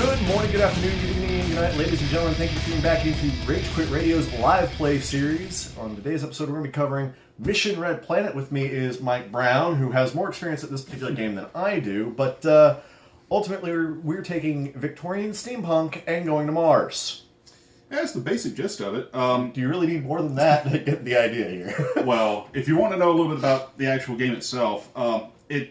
Good morning, good afternoon, good evening, good night, ladies and gentlemen. Thank you for tuning back into Rage Quit Radio's live play series. On today's episode, we're going to be covering Mission Red Planet. With me is Mike Brown, who has more experience at this particular game than I do, but ultimately we're taking Victorian steampunk and going to Mars. That's the basic gist of it. Do you really need more than that to get the idea here? Well, if you want to know a little bit about the actual game itself,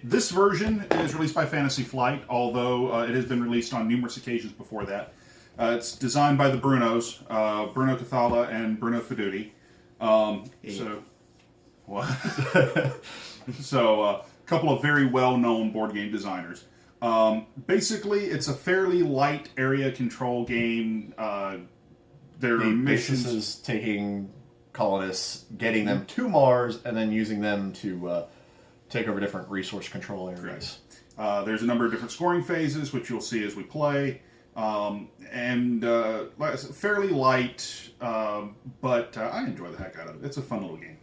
this version is released by Fantasy Flight, although it has been released on numerous occasions before that. It's designed by the Brunos, Bruno Cathala and Bruno Feduti. So a couple of very well-known board game designers. Basically, it's a fairly light area control game. Their missions is taking colonists, getting them to Mars, and then using them to take over different resource control areas. There's a number of different scoring phases, which you'll see as we play, and fairly light, but I enjoy the heck out of it. It's a fun little game.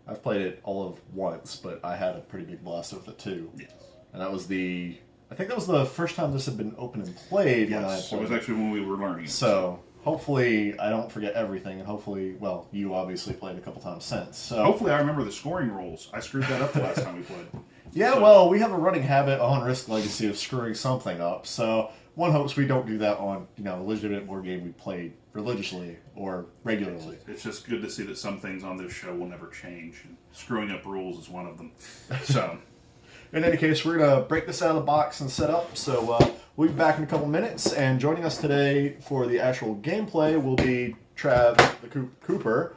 I've played it all of once, but I had a pretty big blast with it too. Yes. And that was I think that was the first time this had been open and played. Yes, when I played it was actually when we were learning it. So hopefully I don't forget everything, and hopefully, well, you obviously played a couple times since. So hopefully I remember the scoring rules. I screwed that up the last time we played. Yeah, well, we have a running habit on Risk Legacy of screwing something up, so one hopes we don't do that on, a legitimate board game we played religiously or regularly. It's just good to see that some things on this show will never change, and screwing up rules is one of them. So, in any case, we're going to break this out of the box and set up, so we'll be back in a couple minutes, and joining us today for the actual gameplay will be Trav the Cooper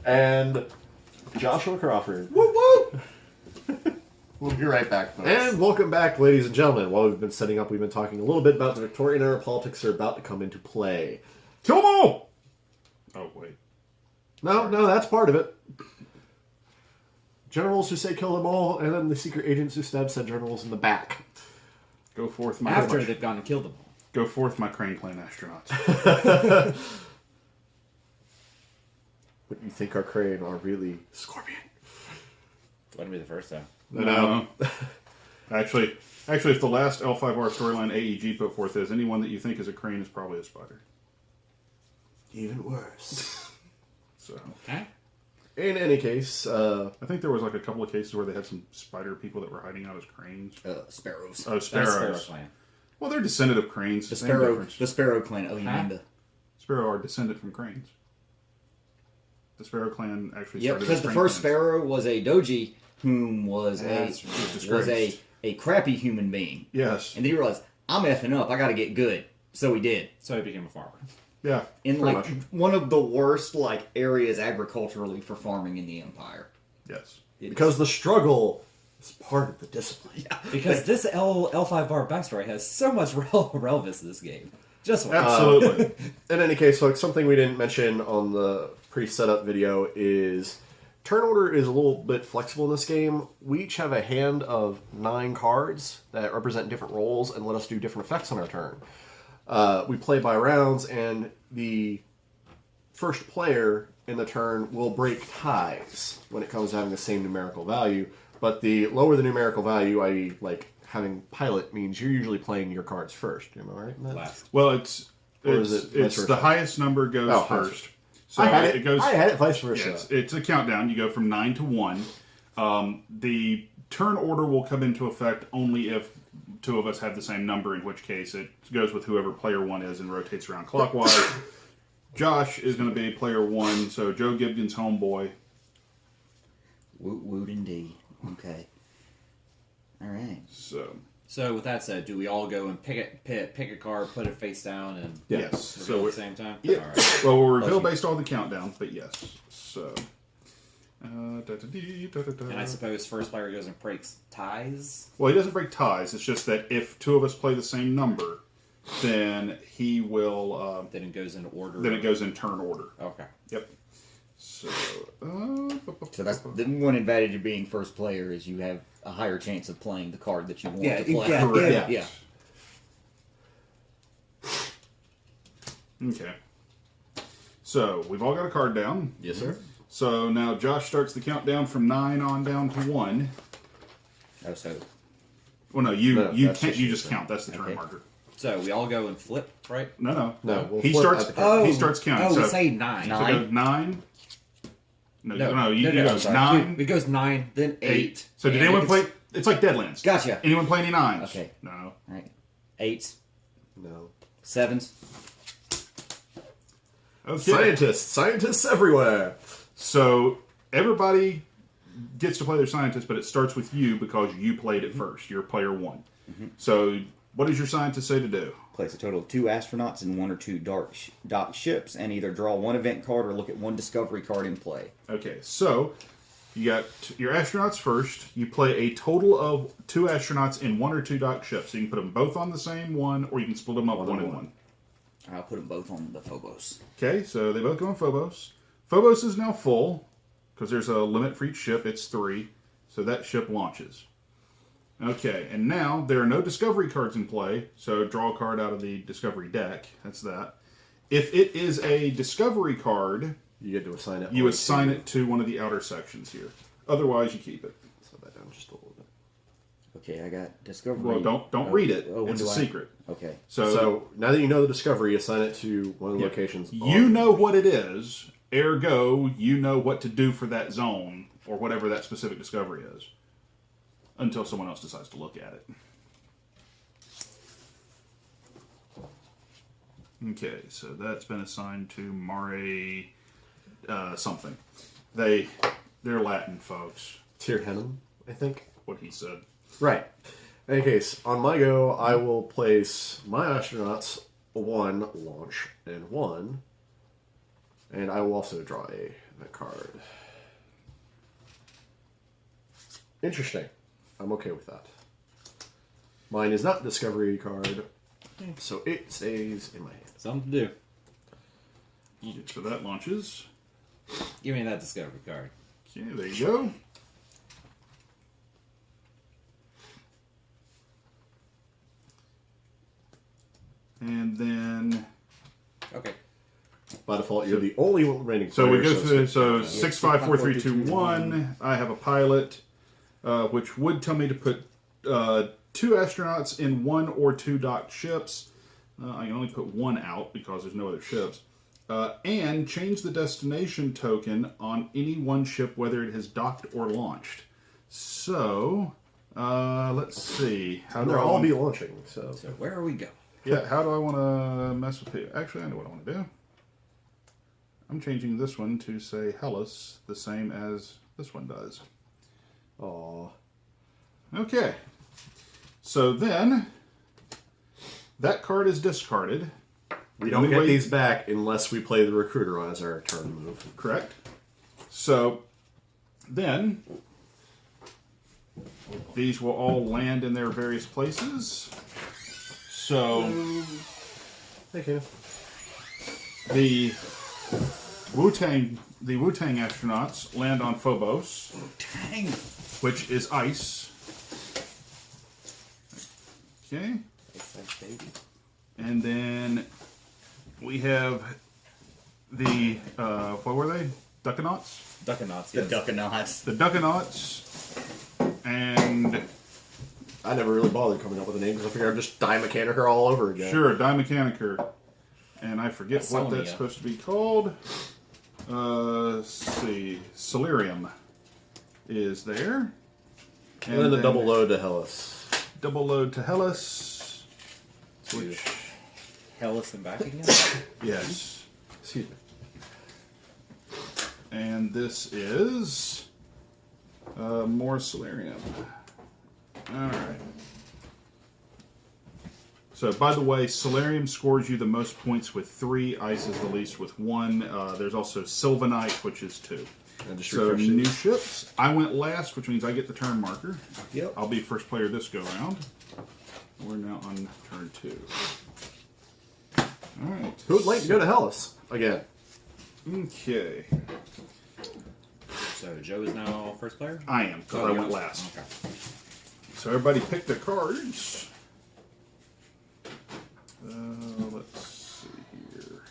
and Joshua Crawford. Woo woo! We'll be right back, folks. And welcome back, ladies and gentlemen. While we've been setting up, we've been talking a little bit about the Victorian era politics that are about to come into play. Kill them all! oh wait. No, that's part of it. Generals who say kill them all, and then the secret agents who stab said generals in the back. Go forth, my After they've gone and killed them all. Go forth, my Crane Clan astronauts. What you think are Crane are really Scorpion. Wouldn't be the first time. No. Actually, if the last L5R storyline AEG put forth is anyone that you think is a crane is probably a spider. Even worse. So, Okay. In any case, I think there was like a couple of cases where they had some spider people that were hiding out as cranes. Sparrows. Oh, That's Sparrow sparrows. Clan. Well, they're descendant of cranes. The Same Sparrow. difference. The Sparrow clan. Oh, you Huh? mean the? Sparrow are descendant from cranes. The Sparrow clan actually Yep, started because as the crane first clans. Sparrow was a doji, whom was That's a crappy human being, Yes. and then he realized I'm effing up. I got to get good, so he did. So he became a farmer. Yeah. In pretty like much. one of the worst areas agriculturally for farming in the empire. Yes. because the struggle is part of the discipline. Because this L5 bar backstory has so much relevance to this game. Just one. Absolutely. In any case, folks, something we didn't mention on the pre-setup video is turn order is a little bit flexible in this game. We each have a hand of 9 cards that represent different roles and let us do different effects on our turn. We play by rounds, and the first player in the turn will break ties when it comes to having the same numerical value. But the lower the numerical value, i.e. having pilot, means you're usually playing your cards first. Am I right, Matt? Last. Well, it's Or is it vice versa? the highest number goes Oh, highest. first. So I had it. it goes. I had it vice versa. Yeah, it's a countdown. You go from 9 to 1. The turn order will come into effect only if 2 of us have the same number, in which case it goes with whoever player 1 is and rotates around clockwise. Josh is going to be player 1, so Joe Gibgon's homeboy. Woot indeed. Okay. All right. So with that said, do we all go and pick a card, put it face down, and Yes. reveal So at the same time? Yeah. All right. Well, we'll reveal based on the countdown, but yes. So. And I suppose first player goes and breaks ties. Well, he doesn't break ties. It's just that if 2 of us play the same number, then he will. Then it goes into order. Then it goes in turn order. Okay. Yep. So. So that's the one advantage of being first player is you have a higher chance of playing the card that you want to play. Correct. Yeah. Okay. So we've all got a card down. Yes, sir. So now Josh starts the countdown from 9 on down to 1. Oh, so Well, no, you No, you that's can't. just You your just turn. count. That's the turn Okay. marker. So we all go and flip, right? No. We'll He flip starts. at the card. He starts counting. Oh, so, we say 9. so it goes 9. No, you I'm go sorry. 9. It goes 9, then 8. So did and anyone it play? gets- It's like Deadlands. Gotcha. Anyone play any 9s? Okay. No. All right. 8s, No. 7s. Okay. Scientists everywhere. So everybody gets to play their scientist, but it starts with you because you played it first. You're player 1. So what does your scientist say to do? Place a total of 2 astronauts in 1 or 2 docked ships, and either draw 1 event card or look at 1 discovery card in play. Okay, so you got your astronauts first. You play a total of 2 astronauts in 1 or 2 docked ships. So you can put them both on the same one, or you can split them up one and one. I'll put them both on the Phobos. Okay, so they both go on Phobos. Phobos is now full because there's a limit for each ship. It's 3, so that ship launches. Okay, and now there are no discovery cards in play, so draw a card out of the discovery deck. That's that. If it is a discovery card, You get to assign it. you assign it to one of the outer sections here. Otherwise, you keep it. Slow that down just a little bit. Okay, I got discovery. Well, don't read it. when It's a do I- secret. Okay. So now that you know the discovery, assign it to one of the yeah, locations. you know what it is. Ergo, you know what to do for that zone or whatever that specific discovery is. Until someone else decides to look at it. Okay, so that's been assigned to Mare something. They're Latin folks. Tierhennen, I think. What he said. Right. In any case, on my go, I will place my astronauts 1 launch and 1, and I will also draw a card. Interesting. I'm okay with that. Mine is not discovery card, so it stays in my hand. Something to do. Okay, so that launches. Give me that discovery card. Okay, there you go. And then, Okay. By default, you're the only remaining so player. we go through. So it's- 6, 5, 4, 3, 2, 1. I have a pilot, which would tell me to put 2 astronauts in 1 or 2 docked ships. I can only put 1 out because there's no other ships. And change the destination token on any one ship, whether it has docked or launched. So, let's see. How And do they'll I all want- be launching, so. So where are we going? Yeah, how do I want to mess with it? Actually, I know what I want to do. I'm changing this one to say Hellas, the same as this one does. Aw. Okay. So then, that card is discarded. We don't Only get way- these back unless we play the recruiter as our turn move. Correct. So then, these will all land in their various places. So Thank you. the Wu-Tang astronauts land on Phobos, Dang. which is ice. Okay. And then we have the what were they? Duckanauts? Duckanauts, The yes. Duckanauts. The Duckanauts. And I never really bothered coming up with a name because I figured I'd just die Mechanicer all over again. sure, Dimechanicer. And I forget what Sonia. that's supposed to be called. Let's see. Solarium is there. And then the double load to Hellas. Double load to Hellas. Which, Hellas and back again? yes. Excuse me. And this is more Solarium. Alright. So, by the way, Solarium scores you the most points with 3. Ice is the least with 1. There's also Sylvanite, which is 2. And just So, refresh it. new ships. I went last, which means I get the turn marker. Yep. I'll be first player this go round. We're now on turn 2. Alright. Who would like to go to Hellas again? Okay. So Joe is now first player? I am, because I you went are? last. Okay. So everybody pick their cards. Let's see here.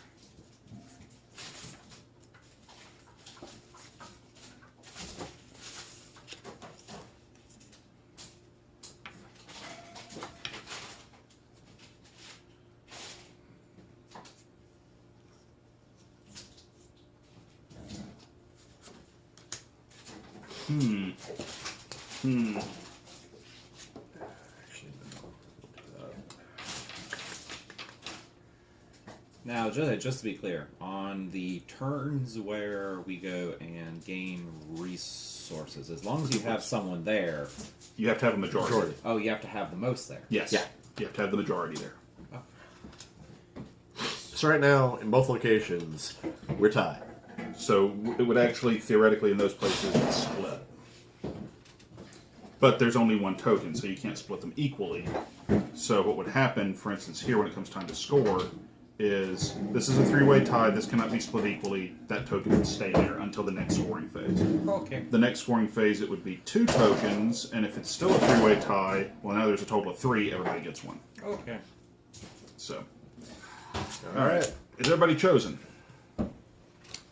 Now, just to be clear, on the turns where we go and gain resources, as long as you have someone there, You have to have a majority. oh, you have to have the most there. Yes. Yeah. You have to have the majority there. So right now, in both locations, we're tied. So it would actually, theoretically, in those places, it's split. But there's only one token, so you can't split them equally. So what would happen, for instance, here when it comes time to score, is this is a three-way tie. This cannot be split equally. That token would stay there until the next scoring phase. Okay. The next scoring phase, it would be 2 tokens, and if it's still a three-way tie, well, now there's a total of 3. Everybody gets 1. Okay. So, all right. Is everybody chosen?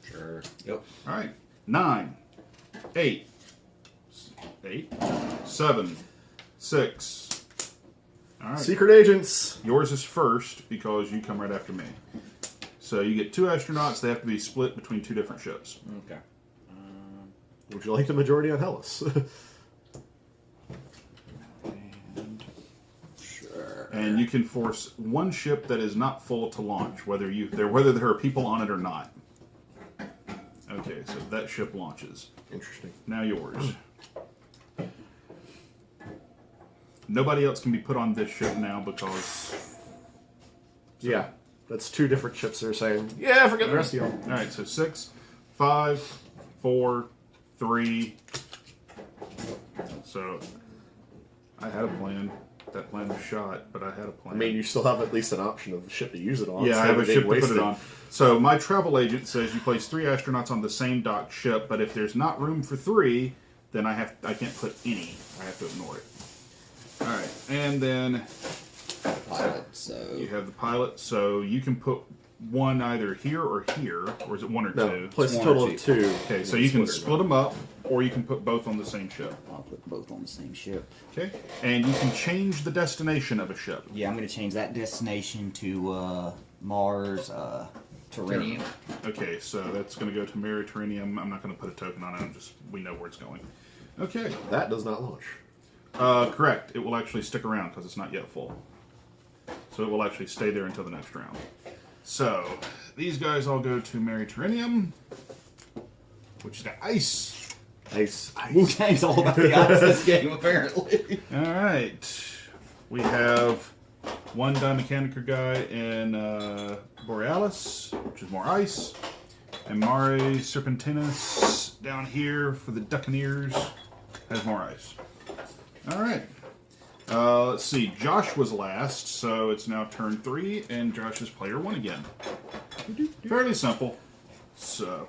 Sure. Yep. All right. 9, 8, 7, 6. All right. Secret agents. Yours is first because you come right after me. So you get 2 astronauts. They have to be split between 2 different ships. Okay. Would you like the majority on Hellas? Sure. And you can force one ship that is not full to launch, whether there are people on it or not. Okay, so that ship launches. Interesting. Now yours. Nobody else can be put on this ship now because... Yeah, that's 2 different ships that are saying, yeah, forget the rest of y'all. All right, so 6, 5, 4, 3. So I had a plan. That plan was shot, but I had a plan. I mean, you still have at least an option of the ship to use it on. yeah, I so have a everything ship to put wasted. it on. So my travel agent says you place 3 astronauts on the same docked ship, but if there's not room for 3, then I can't put any. I have to ignore it. All right, and then Pilot, so you have the pilot, so you can put one either here or here, or is it 1 or 2? No, place a One total or of 2. Okay, so you can split them up, or you can put both on the same ship. I'll put both on the same ship. Okay, and you can change the destination of a ship. Yeah, I'm going to change that destination to Mars, Terrenium. Okay, so that's going to go to Mediterranean. I'm not going to put a token on it. We know where it's going. Okay, That does not launch. correct. It will actually stick around because it's not yet full. So it will actually stay there until the next round. So these guys all go to Mediterranean, which is the ice. Nice. Wu-Tang's all about the ice this game, apparently. All right, we have one Dimechanica guy in Borealis, which is more ice, and Mare Serpentinus down here for the Buccaneers has more ice. All right. Let's see. Josh was last, so it's now turn 3, and Josh is player 1 again. Fairly simple. So,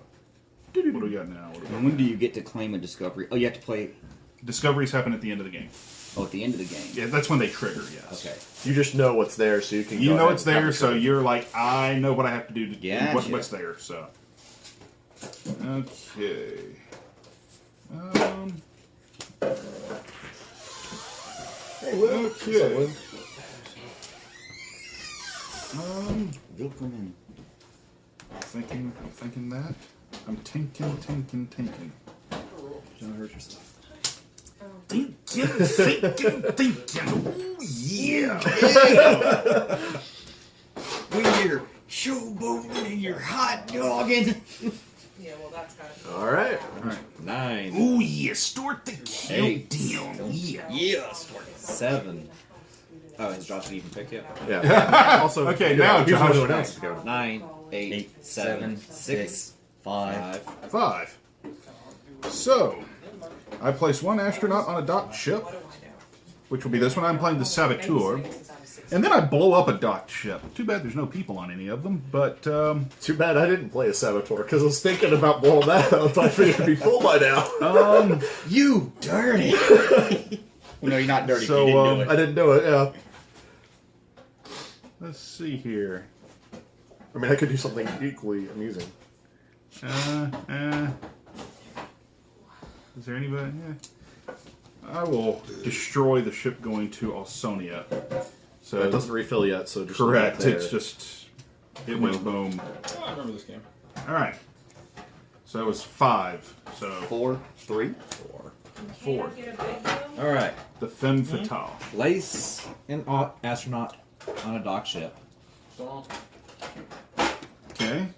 what do we got now? And when do you get to claim a discovery? Oh, you have to play. Discoveries happen at the end of the game. Oh, at the end of the game. Yeah, that's when they trigger. Yes. Okay. You just know what's there, so you can. You go know ahead it's and have there, it so covered. you're like, I know what I have to do to Gotcha. what's there. So, okay. Hey, Will. Okay. Wilferman. I'm thinking that. I'm tinking. Don't hurt yourself. Thinking. Ooh, yeah. When you're showboating and you're hot dogging. Yeah, well, that's kind of. All right. All right. 9, Ooh, yeah. Start the Eight. countdown. Yeah. Yes. 7. Oh, has Josh even picked yet? Yeah. Also, Okay, you now know, here's Josh. what everyone else is going. 9, 8, 8, 7, 7, 6, 6, 5. 5. So, I place one astronaut on a docked ship, which will be this one. I'm playing the Saboteur. And then I blow up a docked ship. Too bad there's no people on any of them, but Too bad I didn't play a Saboteur, because I was thinking about blowing that up. I figured it'd be full by now. You dirty! Well, no, you're not dirty. So, you didn't do it. I didn't do it, yeah. let's see here. I mean, I could do something equally amusing. Is there anybody? Yeah. I will destroy the ship going to Alsonia. So It doesn't refill yet, so just correct. leave it It's there. just it went boom. Oh, I remember this game. All right. So that was 5. So 4, 3. 4. All right. The femme fatale. Place an astronaut on a dock ship. Okay.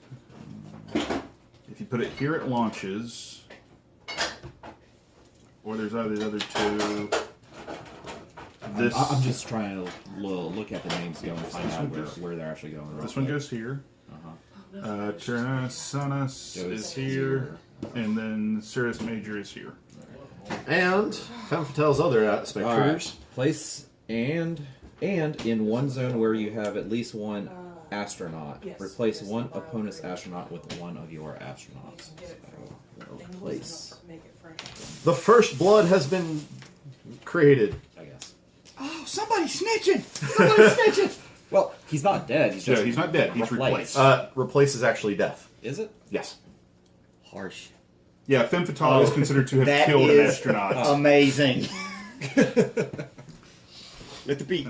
If you put it here, it launches. Or there's either the other two. This I'm just trying to look at the names go and find out where they're actually going. This one goes here. Tyrannosaurus is here. And then Cirrus Major is here. And Femme Fatale's other aspect All triggers. right. Place and in one zone where you have at least one astronaut, Yes. replace one opponent's astronaut with one of your astronauts. Replace, Make it fresh. The first blood has been created. I guess. Oh, somebody's snitching! Somebody's snitching! Well, he's not dead. He's just He's not dead. He's replaced. Replace is actually death. Is it? Yes. Harsh. Yeah, femme fatale is considered to have That killed an is astronaut. amazing. Let the beat.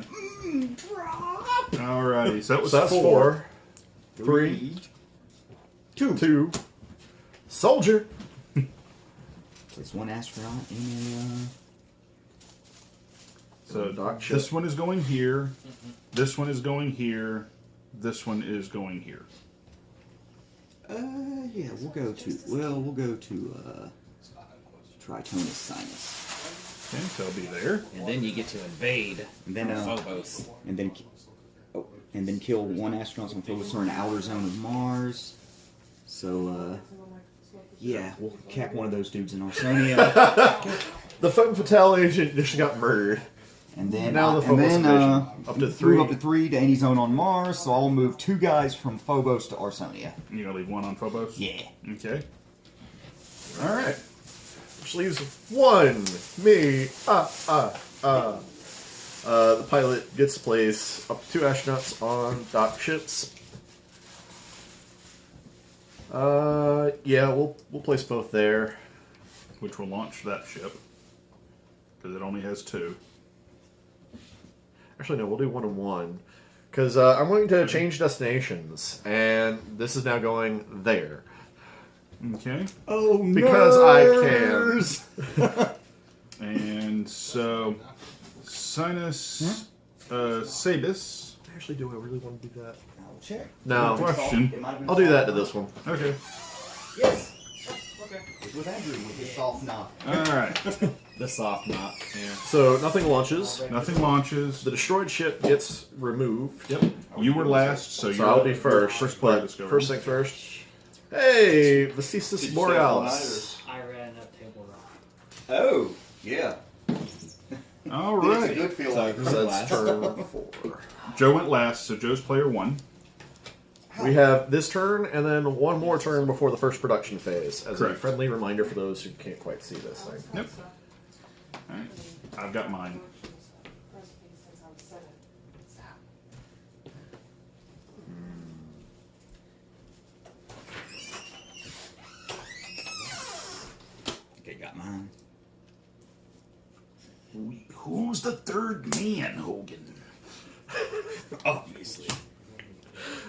Alrighty, so that was So that's 4. 3. 2. Soldier. Place one astronaut in So Dock ship. this one is going here. This one is going here. This one is going here. yeah, we'll go to Tritonus Sinus. Okay, so I'll be there. And then you get to invade And then, Phobos. and then kill one astronaut on Phobos or an outer zone of Mars. So, yeah, we'll cap one of those dudes in Arsonia. The Femme Fatale agent just got murdered. And then, Now the and Phobos then invasion. Up to 3. move up to 3 to any zone on Mars, so I'll move 2 guys from Phobos to Arsonia. You gonna leave one on Phobos? Yeah. Okay. Alright. Which leaves 1. Me. The pilot gets to place up to 2 astronauts on dock ships. Yeah, we'll place both there. Which will launch that ship. Because it only has 2. Actually, no, we'll do 1 and 1. Because I'm going to change destinations, and this is now going there. Okay. Oh, no! Because I can. And so, Sinus Sabis. Actually, do I really want to do that? I'll check. No. Question. I'll do that to this one. Okay. Yes. Okay. With Andrew with his soft knock. Alright. The soft knot. Yeah. So, nothing launches. Nothing launches. The destroyed ship gets removed. Yep. You were last, so So you're I'll be first. First player but that's going. first thing first. Hey, Vestisis Borealis. I ran up Table Rock. Oh, yeah. Alright. good feel So, who's So last? that's turn 4. Joe went last, so Joe's player 1. We have this turn and then one more turn before the first production phase, as Correct. a friendly reminder for those who can't quite see this thing. Yep. Alright. I've got mine. Okay, got mine. Who's the third man, Hogan? Obviously.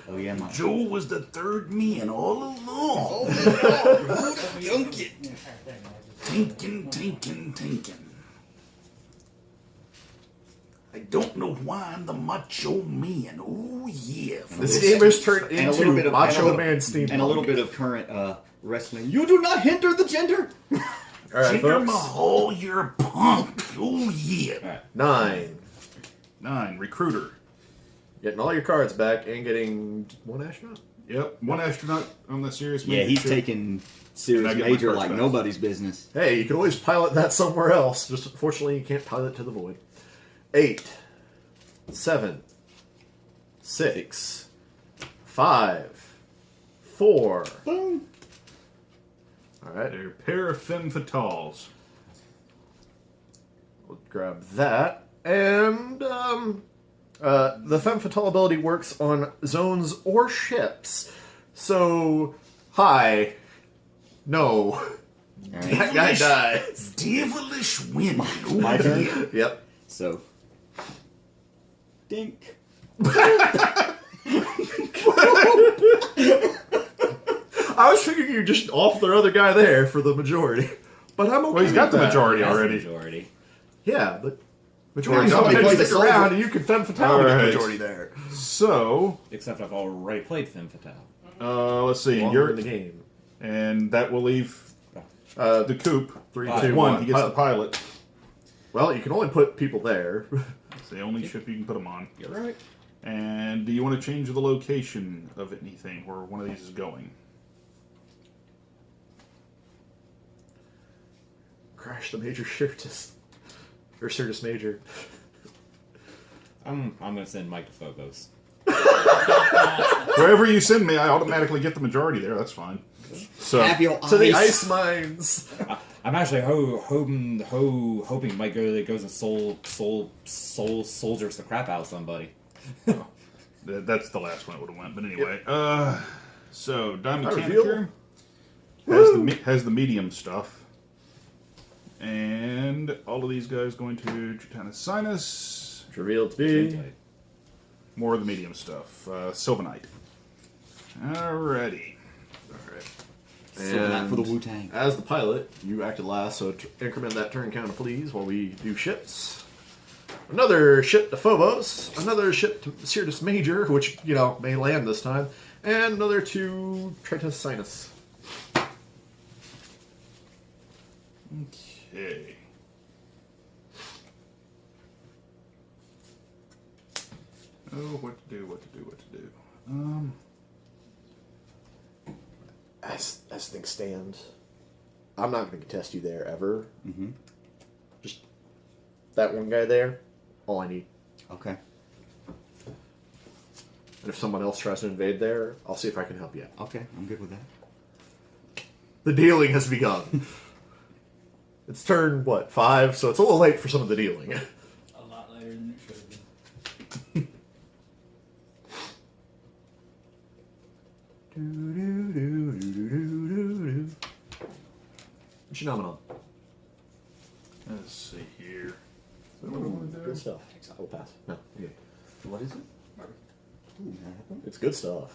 Oh, yeah, mine. Joe was the third man all along. Dunk it. Tinkin'. I don't know why I'm the macho man. Oh, yeah. This game is turned And a little bit into of Macho Man Steam. And a little bit of current wrestling. You do not hinder the gender. Alright, Jinder folks. Mahal, you're a punk. Oh, yeah. 9. 9. Recruiter. Getting all your cards back and getting 1 astronaut. Yep. 1 astronaut on the Sirius Yeah, Major he's ship. taking And Sirius I get my Major cards like back. nobody's business. Hey, you can always pilot that somewhere else. Just unfortunately, you can't pilot to the void. 8. 7. 6. 5. 4. Boom. Alright, They're a pair of femme fatales. we'll grab that. And, the Femme Fatale ability works on zones or ships. So, hi. No. That guy dies. Devilish wind. My turn. Yep. So, dink. I was figuring you just off the other guy there for the majority. But I'm okay. Well, he's got the with that. majority That's the already. majority. Yeah, but majority. Yeah, Somebody somebody stick plays the around soldier. and you can fend fatality Alright. majority there. So, Except I've already played Femme Fatale. let's see. Longer You're in the game. and that will leave The the coop. 3, Five. 2, 1. 1. He gets the pilot. Well, you can only put people there. It's the only ship you can put them on. You're right. And do you want to change the location of anything where one of these is going? Crash the Major Sirtis. Or Sirtis Major. I'm gonna send Mike to Phobos. Wherever you send me, I automatically get the majority there. That's fine. So, Have your To the eyes. ice mines. I'm actually hoping Mike goes and soldiers the crap out of somebody. that's the last one it would have went. But anyway, so Diamond I reveal. Mechanicer has the medium stuff, and all of these guys going to Tritanus Sinus. Revealed to be. More of the medium stuff. Sylvanite. Alrighty. So not for the Wu-Tang. As the pilot, you acted last, so increment that turn count, please, while we do ships. Another ship to Phobos, another ship to Sirtis Major, which, may land this time, and another to Tritus Sinus. Okay. Oh, what to do? As things stand, I'm not going to contest you there ever. Mm-hmm. Just that one guy there, all I need. Okay. And if someone else tries to invade there, I'll see if I can help you out. Okay, I'm good with that. The dealing has begun. It's turn, 5, so it's a little late for some of the dealing. A lot later than it should have been. Phenomenon. Let's see here. Good stuff. I will pass. No, you're good. What is it? It's good stuff.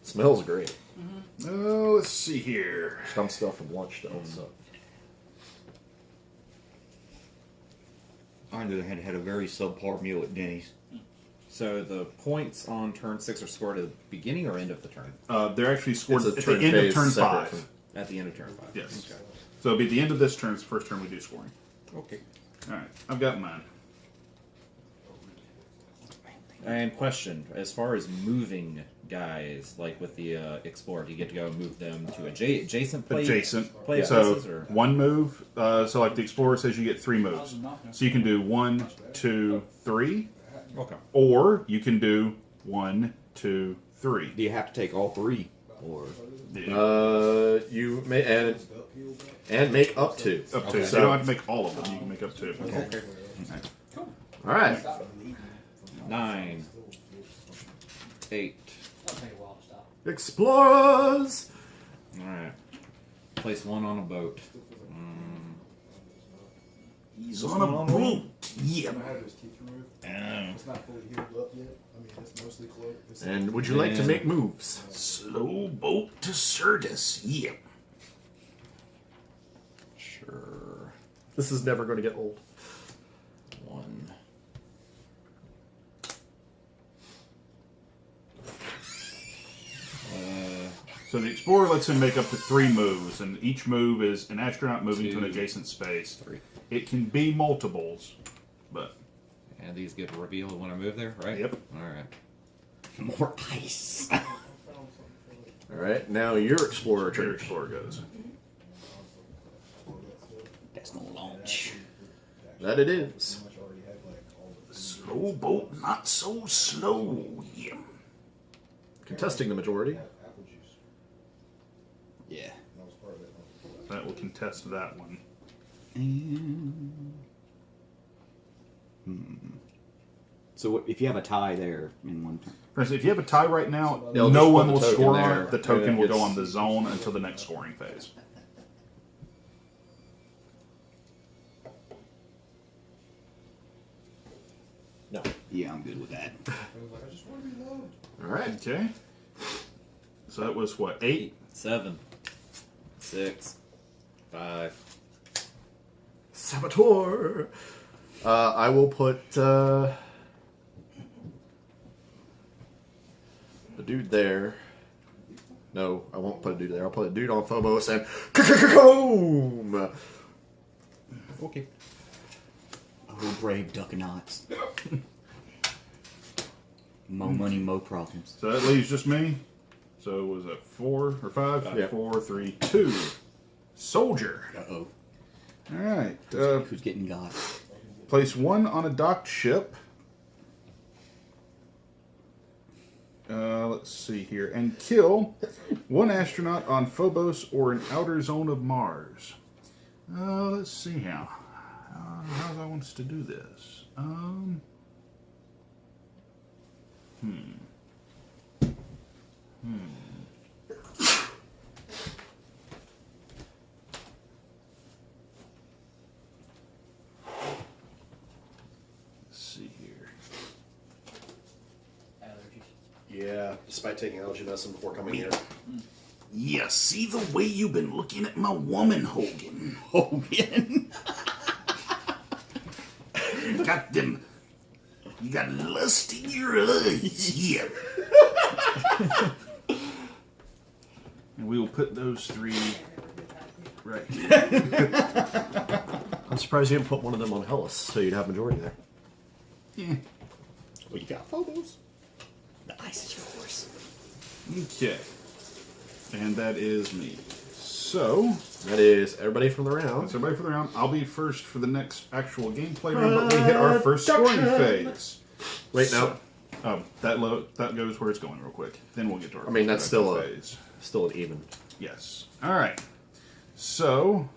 Smells great. Oh, let's see here. Some stuff from lunch though. So. I had a very subpar meal at Denny's. So the points on turn 6 are scored at the beginning or end of the turn? They're actually scored It's a at turn the end of phase turn separate 5. At the end of turn 5. Yes. Okay. So it'll be at the end of this turn. It's the first turn we do scoring. Okay. All right, I've got mine. And question, as far as moving guys, like with the Explorer, do you get to go move them to adjacent Adjacent. play So places? Or? one move. So like the Explorer says, you get 3 moves. So you can do 1, 2, 3, Okay. or you can do 1, 2, 3. Do you have to take all 3? Or You may and make up to. Up to. Okay. So you don't have to make all of them. You can make up to. Okay. All right. 9, 8. Explorers. All right. Place 1 on a boat. He's on a boat. Yeah. I had his teeth removed. It's not fully healed up yet. I mean, it's mostly closed. And would you like to make moves? Slow boat to Sirtis. Yeah. Sure. This is never going to get old. 1. So the Explorer lets him make up to 3 moves, and each move is an astronaut moving to an 2, adjacent space. 3. It can be multiples, but And these get revealed when I move there, right? Yep. All right. more ice. All right. Now your Explorer your turn. Explorer goes. That's no launch. That it is. Slow boat, not so slow. Yeah. Contesting the majority. Yeah. That will contest that one. And... So if you have a tie there in one turn. For instance, if you have a tie right now, They'll no just one put will the token score there, on it. The token and will go it's- on the zone until the next scoring phase. No. Yeah, I'm good with that. All right. Okay. So that was what, 8? 7, 6, 5. Saboteur. I will put the dude there. No, I won't put a dude there. I'll put a dude on Phobos and boom. Okay. Oh, brave Duckanots. Mo money, mo problems. So that leaves just me. So was it 4 or 5? Yeah. 4, 3, 2. Soldier. Uh-oh. All right. Who's getting got? Place 1 on a docked ship. Let's see here. And kill 1 astronaut on Phobos or an outer zone of Mars. Let's see how. How do I want us to do this? Let's see here. Allergies. Yeah, despite taking allergy medicine before coming here. Yeah, see the way you've been looking at my woman, Hogan. Hogan. Got them. You got lust in your eyes. Yeah. And we will put those 3 right here. I'm surprised you didn't put one of them on Hellas, so you'd have majority there. Yeah. Well, you got Phobos. The ice is yours. Okay. And that is me. So, That is everybody from the round. that's everybody for the round. I'll be first for the next actual gameplay round, but we hit our first scoring phase. Wait, no. That goes where it's going real quick. Then we'll get to our I mean, first that's still actual a- phase. Still an even. Yes. All right. So,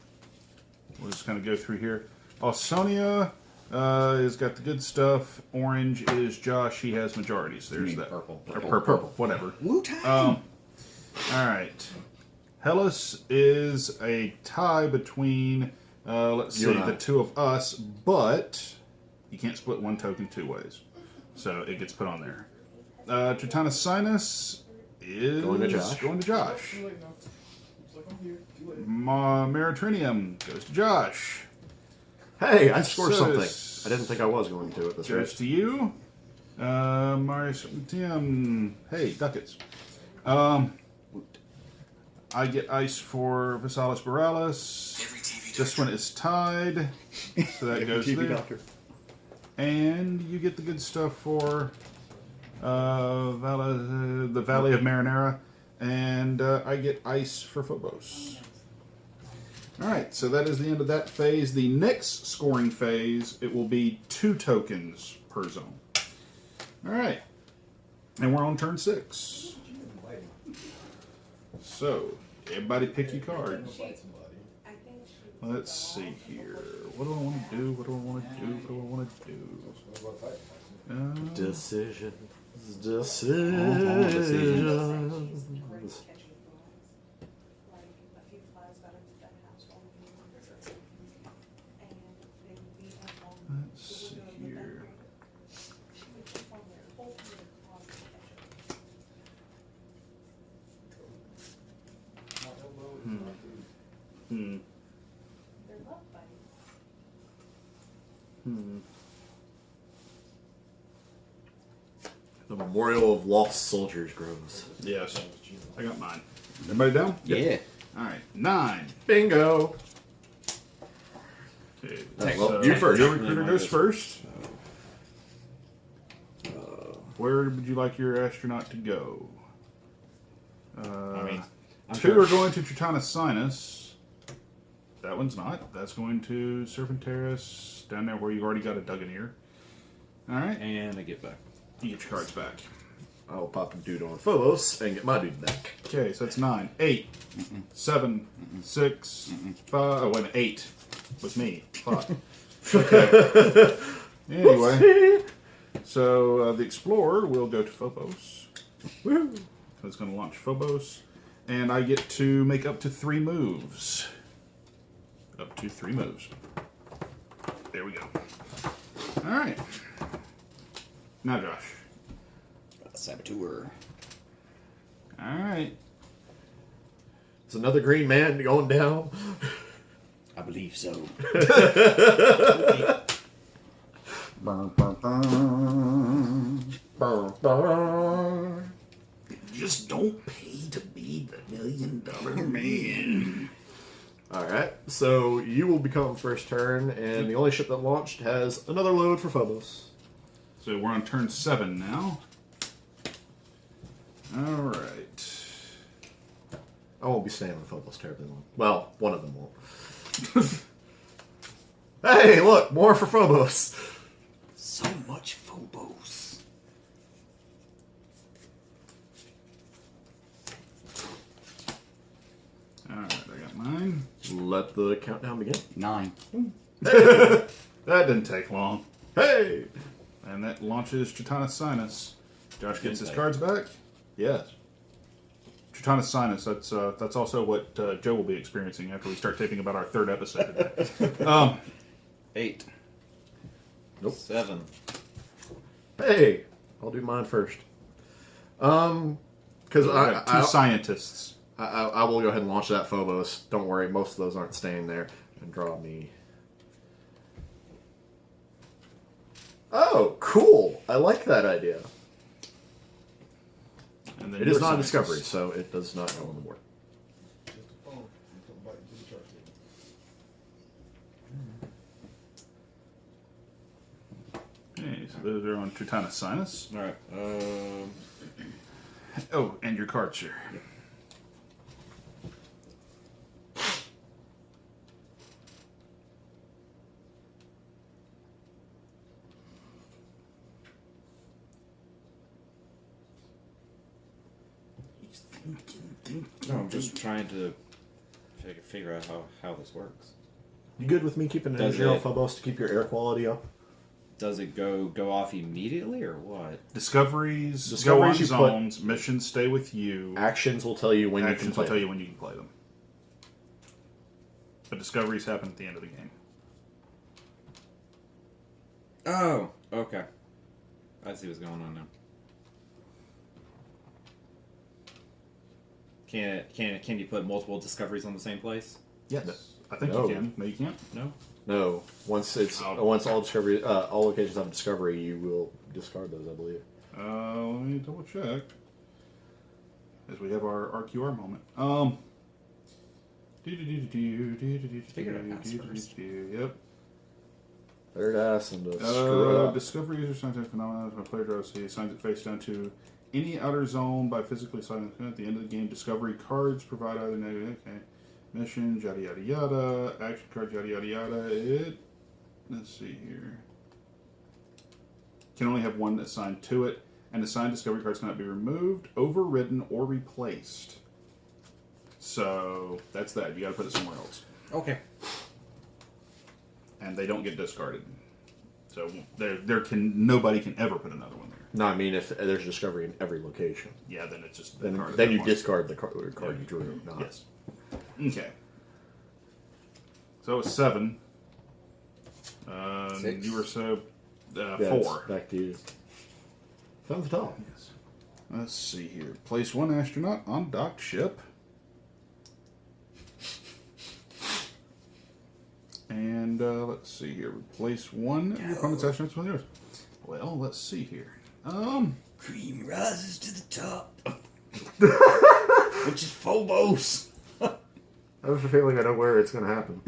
we'll just kind of go through here. Sonia has got the good stuff. Orange is Josh. He has majorities. There's mean that. purple. Or purple. Whatever. Wu-Tang. All right. Hellas is a tie between, let's You see, and I. the 2 of us, but you can't split 1 token 2 ways. So it gets put on there. Tritana Sinus is Going to Josh. Going to Josh. Too late now. Looks like I'm here. Too late. Meritrinium goes to Josh. Hey, I scored So something. it's- I didn't think I was going to at this Goes rate. to you. Marius Tim. Hey, ducats. I get ice for Visalis Borealis. This one is tied. So that goes TV there. doctor. And you get the good stuff for the Valley of Marinara. And I get ice for Phobos. Alright, so that is the end of that phase. The next scoring phase, it will be 2 tokens per zone. Alright. And we're on turn 6. So, everybody pick your cards. Fight somebody. Let's see here. What do I want to do? What do I want to do? What do I want to do? What about fight? Decisions. All Decisions. Let's see here. The memorial of lost soldiers grows. Yes. I got mine. Everybody down? Yeah. Alright. 9. Bingo. Okay, Well, you first. Your recruiter goes first. Where would you like your astronaut to go? I mean, I'm 2 sure- are going to Tritana Sinus. That one's not. That's going to Serpentaris, down there where you've already got a Duganeer. Alright. And I get back. You get your cards back. I'll pop a dude on Phobos and get my dude back. Okay, so that's 9. 8. 7. 6. 5. Oh, wait a minute. 8. With me. 5. Okay. Anyway. So the Explorer will go to Phobos. Woo. So it's going to launch Phobos. And I get to make up to 3 moves. Up to 3 moves. There we go. Alright. Now, Josh. Saboteur. Alright. Is another green man going down? I believe so. Just don't pay to be the $1 million man. Alright, so you will become first turn, and the only ship that launched has another load for Phobos. So we're on turn 7 now. Alright. I won't be staying with Phobos terribly long. Well, one of them won't. Hey, look, more for Phobos. So much Phobos. Alright, I got mine. Let the countdown begin. 9. That didn't take long. Hey! And that launches Chitana Sinus. Josh gets his cards back. Yes. Chitana Sinus, that's also what Joe will be experiencing after we start taping about our 3rd episode today. 8. Nope. 7. Hey! I'll do mine first. Because We have 2 scientists. I will go ahead and launch that Phobos. Don't worry, most of those aren't staying there. And draw me. Oh, cool! I like that idea. And then It is your not a scientists. discovery, so it does not go on the board. Just a phone. You come back to the chart table. Okay, so those are on Chitana Sinus. Alright. Oh, and your cards, sir. No, I'm just trying to figure out how this works. You good with me keeping an Does zero it- Phobos to keep your air quality up? Does it go off immediately or what? Discoveries go Discoveries on you zones. Missions stay with you. Actions will tell you when you can Actions play will tell them. you when you can play them. But discoveries happen at the end of the game. Oh, okay. I see what's going on now. Can you put multiple discoveries on the same place? Yes. I think No. you can. No, you can't. No. No, once all discovery, all locations have a discovery, you will discard those, I believe. Let me double check. As we have our RQR moment. Figure it out first. Yep. Third ass and screw it up. Discoveries are scientific phenomena. When a player draws, he assigns it face down to any outer zone by physically assigning it. At the end of the game, discovery cards provide either negative. Okay. Missions, yada yada yada. Action cards, yada yada yada. Let's see here. Can only have one assigned to it, and assigned discovery cards cannot be removed, overridden, or replaced. So that's that. You got to put it somewhere else, Okay. and they don't get discarded. So nobody can ever put another one there. No, I mean if there's a discovery in every location, Yeah, then it's just the then card at then that you point. discard the card Yeah. you drew. Not. Yes. Okay. So it's 7. 6. You were so Yeah, it's 4. back to you. 7th top. Yes. Let's see here. Place 1 astronaut on docked ship. And let's see here. Replace 1 of your opponent's astronauts with yours. Well, let's see here. Cream rises to the top. Which is Phobos. I have a feeling I know where it's going to happen.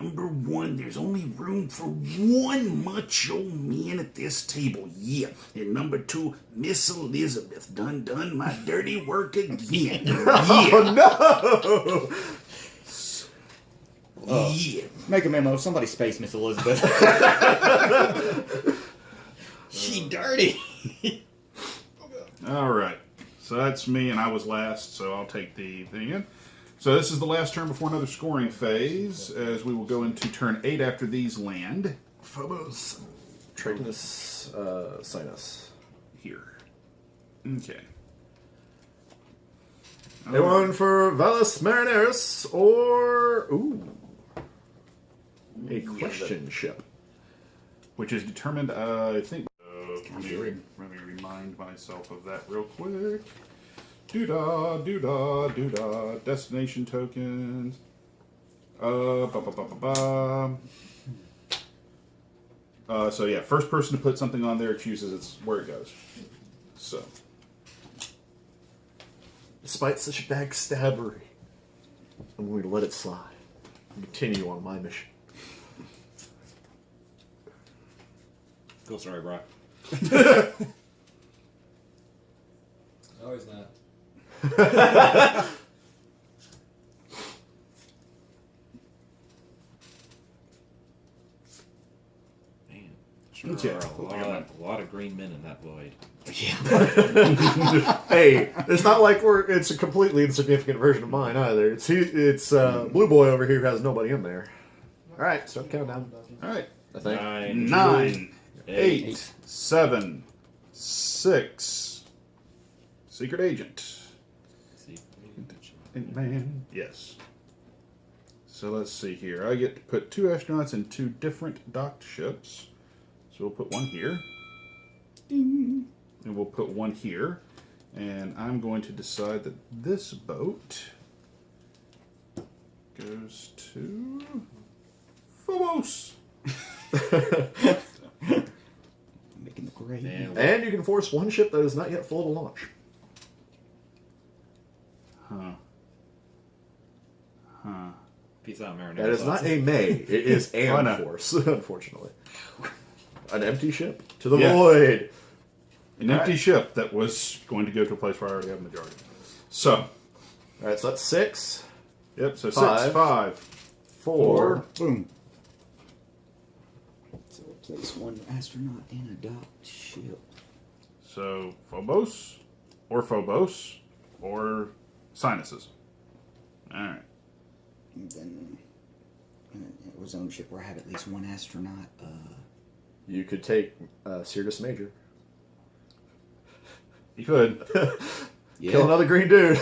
Number 1, there's only room for one macho man at this table, yeah. And number 2, Miss Elizabeth done my dirty work again, yeah. Oh no! Yeah. Make a memo. Somebody space Miss Elizabeth. She dirty. All right. So that's me, and I was last, so I'll take the thing again. So this is the last turn before another scoring phase, as we will go into turn 8 after these land. Phobos, Tritonus, Sinus. Here. Okay. Anyone for Valus Marineris or a question ship? Which is determined, I think. Let me remind myself of that real quick. Doo-dah, doo-dah, doo-dah. Destination tokens. Ba-ba-ba-ba-ba. So yeah, first person to put something on there chooses where it goes. So. Despite such backstabbery, I'm going to let it slide and continue on my mission. Cool story, bro. No, he's not. Man, sure Okay. are a lot of green men in that void. Hey, it's not like it's a completely insignificant version of mine either. It's Blue Boy over here who has nobody in there. All right, start the countdown. All right. I think. 9, 8, 7, 6. Secret agent. Man, yes. So let's see here. I get to put 2 astronauts in 2 different docked ships. So we'll put one here. Ding. And we'll put one here. And I'm going to decide that this boat goes to Phobos. Making the grade. And you can force one ship that is not yet full to launch. Huh. Peace out, Mariners. That is not a may. It is Oh, an no. force, unfortunately. An empty ship to the Yeah. void. An empty ship that was going to go to a place where I already have a majority. So, All right, so that's 6, yep, so 6, 5. 5, 4. Boom. So place one astronaut in a docked ship. So Phobos or sinuses. Alright. And then it was ownership where I have at least one astronaut. You could take Sirius Major. You could. Yeah. Kill another green dude.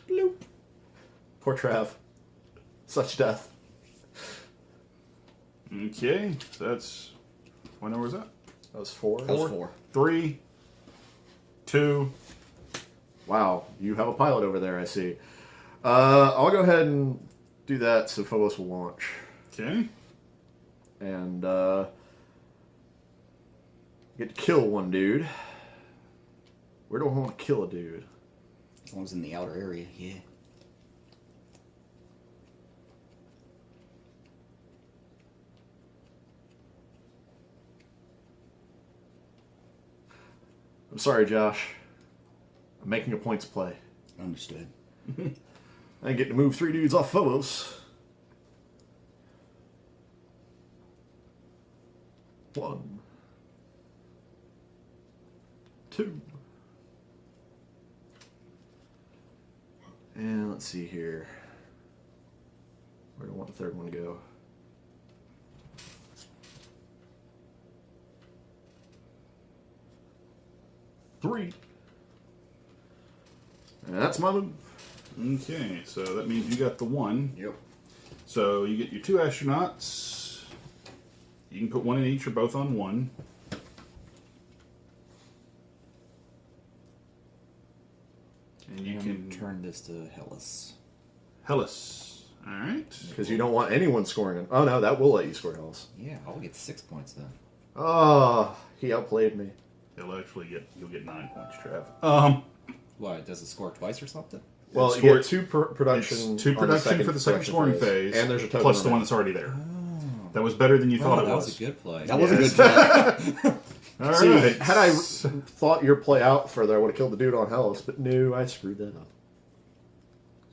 Bloop. Poor Trav. Such death. Okay, so that's what number was that? That was 4. That was 4. 3, 2. Wow, you have a pilot over there, I see. I'll go ahead and do that so Phobos will launch. Okay. And get to kill one dude. Where do I want to kill a dude? As long as in the outer area, yeah. I'm sorry, Josh. I'm making a points play. Understood. I get to move 3 dudes off Phobos. 1, 2. And let's see here. Where do I want the 3rd one to go? Three. And that's my move. Okay, so that means you got the 1. Yep. So you get your 2 astronauts. You can put 1 in each or both on 1. And you can turn this to Hellas. Hellas. All right. Because you don't want anyone scoring. Oh no, that will let you score Hellas. Yeah, I'll get 6 points then. Oh, he outplayed me. You'll get 9 points, Trav. What, does it score twice or something? Well, It's you get scored- 2 production. It's 2 on production for the second production scoring phase, and there's a token plus the on one it. that's already there. That was better than you thought it that was. was a good play. That was a good play. All See, right. had I thought your play out further, I would have killed the dude on Hellas, but no, I screwed that up.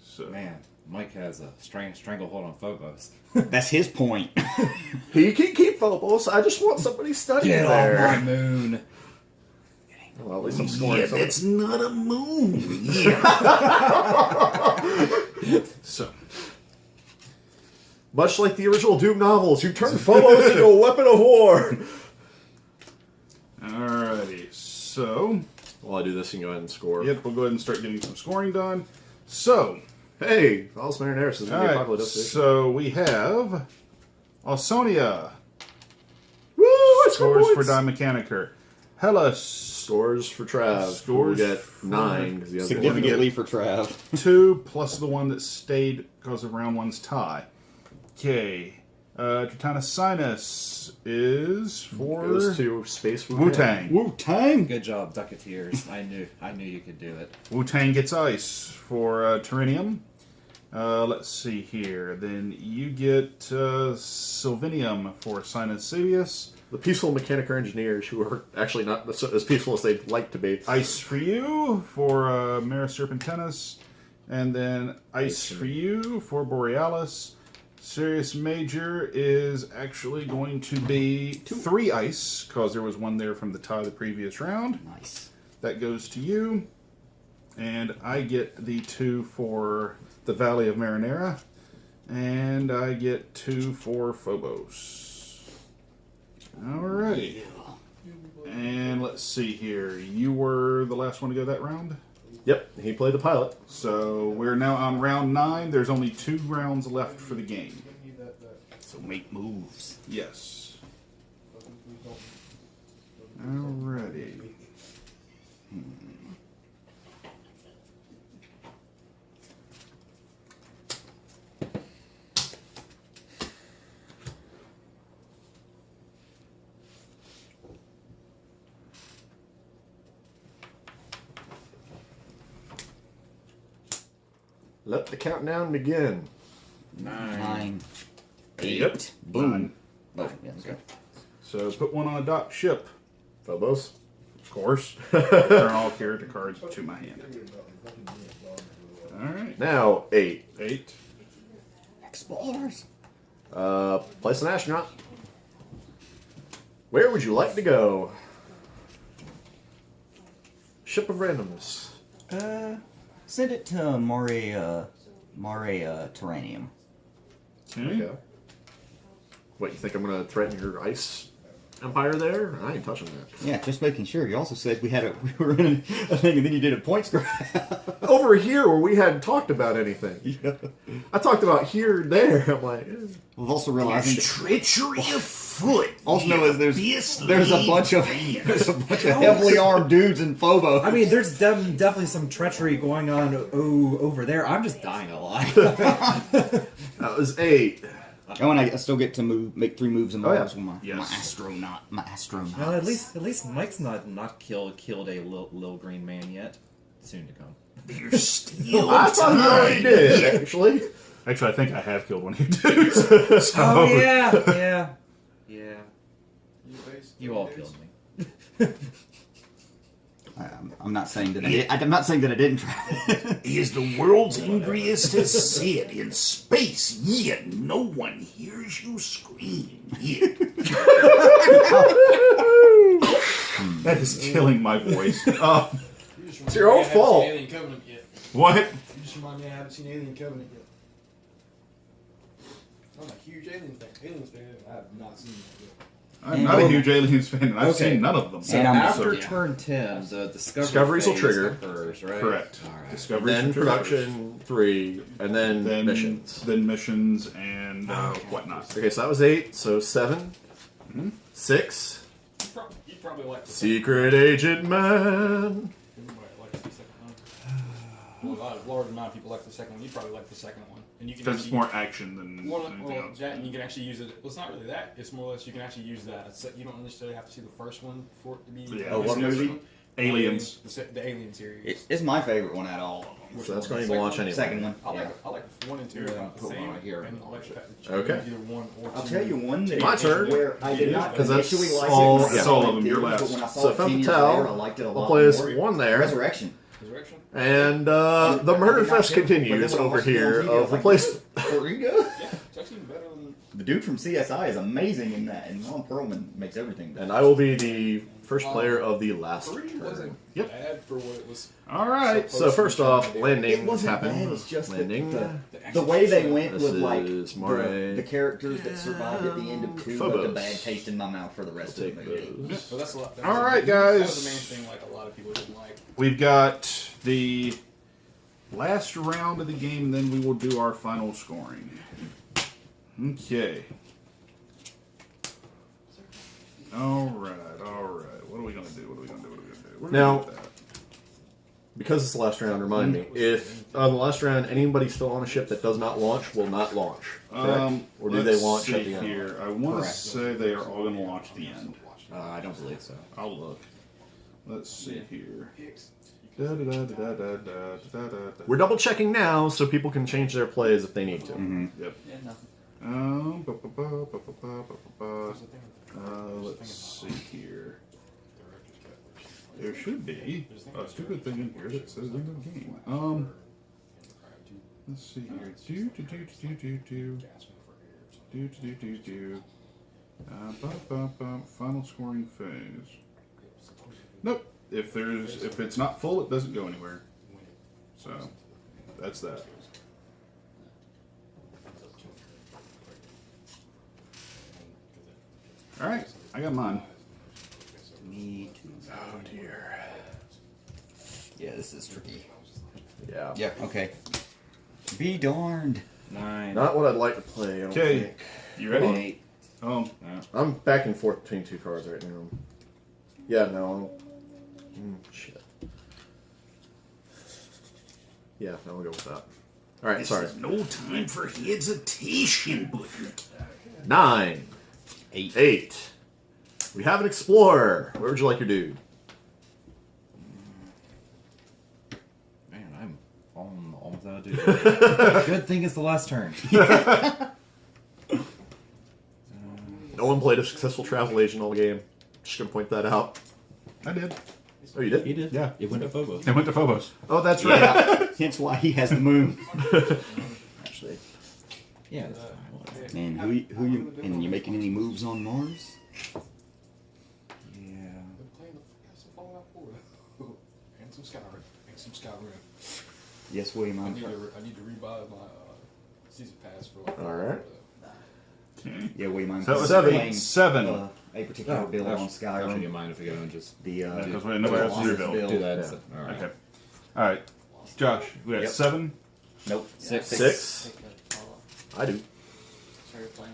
So, Man, Mike has a stranglehold on Phobos. That's his point. He can keep Phobos. I just want somebody studying Get there. off my moon. Well, at least I'm scoring Yeah, something. that's not a moon. Yeah. so Much like the original Doom novels, you turned Phobos into a weapon of war. alrighty. So, While I do this, you can go ahead and score. yep, we'll go ahead and start getting some scoring done. So, Hey, Los Marineris is going to be a popular alright. destination. So we have Ausonia. Woo! I scored Scores for points. Die Mechanicer. Hellas. Scores for Trav. Scores We'll get for- 9 because the other Significantly for Trav. 2 plus the one that stayed because of round 1's tie. Okay. Katana Sinus is for goes to Space Wu-Tang. Wu-Tang! Good job, Ducketeers. I knew you could do it. Wu-Tang gets ice for Tyrannium. Let's see here. Then you get Sylvinium for Sinus Sidious. The peaceful mechanic engineers who are actually not as peaceful as they'd like to be. Ice for you for Mara Serpentinus. And then ice for you for Borealis. Sirius Major is actually going to be 3 ice, because there was 1 there from the tie the previous round. Nice. That goes to you. And I get the 2 for the Valley of Marinera. And I get 2 for Phobos. Alrighty. And let's see here. You were the last one to go that round? Yep, he played the pilot. So we're now on round 9. There's only 2 rounds left for the game. So make moves. Yes. Alrighty. Let the countdown begin. 9, 8, Yep. boom. Oh, yeah, okay. So put one on a docked ship, Phobos. of course. Turn all character cards to my hand. Alright. Now, 8. 8. Explorers. Place an astronaut. Where would you like to go? Ship of randomness. Send it to Mare Terranium. Okay. What, you think I'm going to threaten your ice empire there? I ain't touching that. Yeah, just making sure. You also said we were in a thing, and then you did a points graph. Over here where we hadn't talked about anything. Yeah. I talked about here and there. I'm like, We've also realized. Treachery of foot. Also know is there's a bunch of man. heavily armed dudes in Phobos. I mean, there's definitely some treachery going on over there. I'm just dying a lot. that was 8. Oh, and I still get to make 3 moves in Oh, yeah. Mars with my Yes. astronaut. My astronaut. Well, at least Mike's not killed a little green man yet. Soon to come. There's still I thought I already time. did, actually. Actually, I think I have killed one of you dudes. So, Oh yeah. You all killed me. I'm not saying that I'm not saying that I didn't try. Is the world's angriest has said in space, yet no one hears you scream. Yet. that is killing my voice. It's your own fault. Alien Covenant yet. What? You just remind me I haven't seen Alien Covenant yet. I'm a huge Aliens fan. I have not seen that yet. I'm not a huge Aliens fan, and I've Okay. seen none of them. So And I'm- after yeah. turn 10, the Discoveries will phase trigger. occurs, right? Correct. All right. Discovery, Then production 3, and then missions. Then missions and whatnot. Okay, so that was 8, so 7, 6. You probably like the Secret Agent Man. Everybody likes the second one. Well, a large amount of people like the second one. You probably like the second one, and you can Because it's actually- more action than anything else. that, and you can actually use it. Well, it's not really that. It's more or less you can actually use that. You don't necessarily have to see the first one for it to be. Yeah. Oh, what movie? Aliens. The Alien series. It's my favorite one out of all of them. So that's going to launch anyway. Second one. I like Yeah. I like 1 and 2 Here, about the put one same. right here. And I like the fact that you Okay. can do either 1 or 2. I'll tell you one that My turn. where I did not 'Cause that's initially like all- it. when I yeah. saw All it of them, you're did, last. But when I saw So it 10 years Fatale, later, I liked it a I'll lot play as more. 1 there. Resurrection. Resurrection. And the murder fest continues over here of replacement. Riga. Yeah, it's actually better than. The dude from CSI is amazing in that, and Ron Perlman makes everything better. And I will be the first player of the last 3 wasn't Yep. bad for what it was. All right. So first off, It landing wasn't happened. bad, it's just that Landing. the way they went This with like is Mare. the characters that survived at the end of 2 Phobos. left a bad taste in my mouth for the rest of the Take movie. those. So that's a lot. All right, That guys. was the main thing. Like a lot of people didn't like. We've got the last round of the game, then we will do our final scoring. Okay. All right. What are we going to do? We're Now- gonna do that. Because it's the last round, remind me. If on the last round anybody still on a ship that does not launch will not launch. Correct? Or do they Let's launch see at the end? here. I want to Correct. say they are all going to launch at the end. I don't believe so. I'll look. Let's see here. Da, da, da, da, da, da, da, da, da. We're double checking now so people can change their plays if they need to. Yep. Yeah, nothing. Let's see here. There should be a stupid thing in here that says end of game. Let's see here. Final scoring phase. Nope. If it's not full, it doesn't go anywhere. So that's that. All right, I got mine. Me too. Oh dear. Yeah, this is tricky. Yeah. Yeah, okay. Be darned. 9. Not what I'd like to play. I don't Okay, think. you ready? 8. I'm back and forth between two cards right now. Yeah, no. Shit. Yeah, no, we'll go with that. All right, This sorry. is no time for hesitation. 9. 8. We have an explorer. Where would you like your dude? Man, I'm almost out of dude. Good thing it's the last turn. No one played a successful travel agent all game. Just gonna point that out. I did. Oh, you did? He did. Yeah. It went to Phobos. I went to Phobos. Oh, that's right. Yeah, hence why he has the moon. Actually. Yeah. And who you and you making any moves on Mars? Yeah. Playing some Fallout 4. And some Skyrim. And some Skyrim. Yes, William. I I'm need to rebuy my season pass for like. All right. Yeah, William. I'm So it was playing 7. a particular build on Actually, you Skyrim. mind if we go and just The Because nobody else is your build. do that? Yeah. instead? All right. Okay. All right. Josh, we got Yep. 7. Nope. 6. 6. Take that follow. I do. Started playing.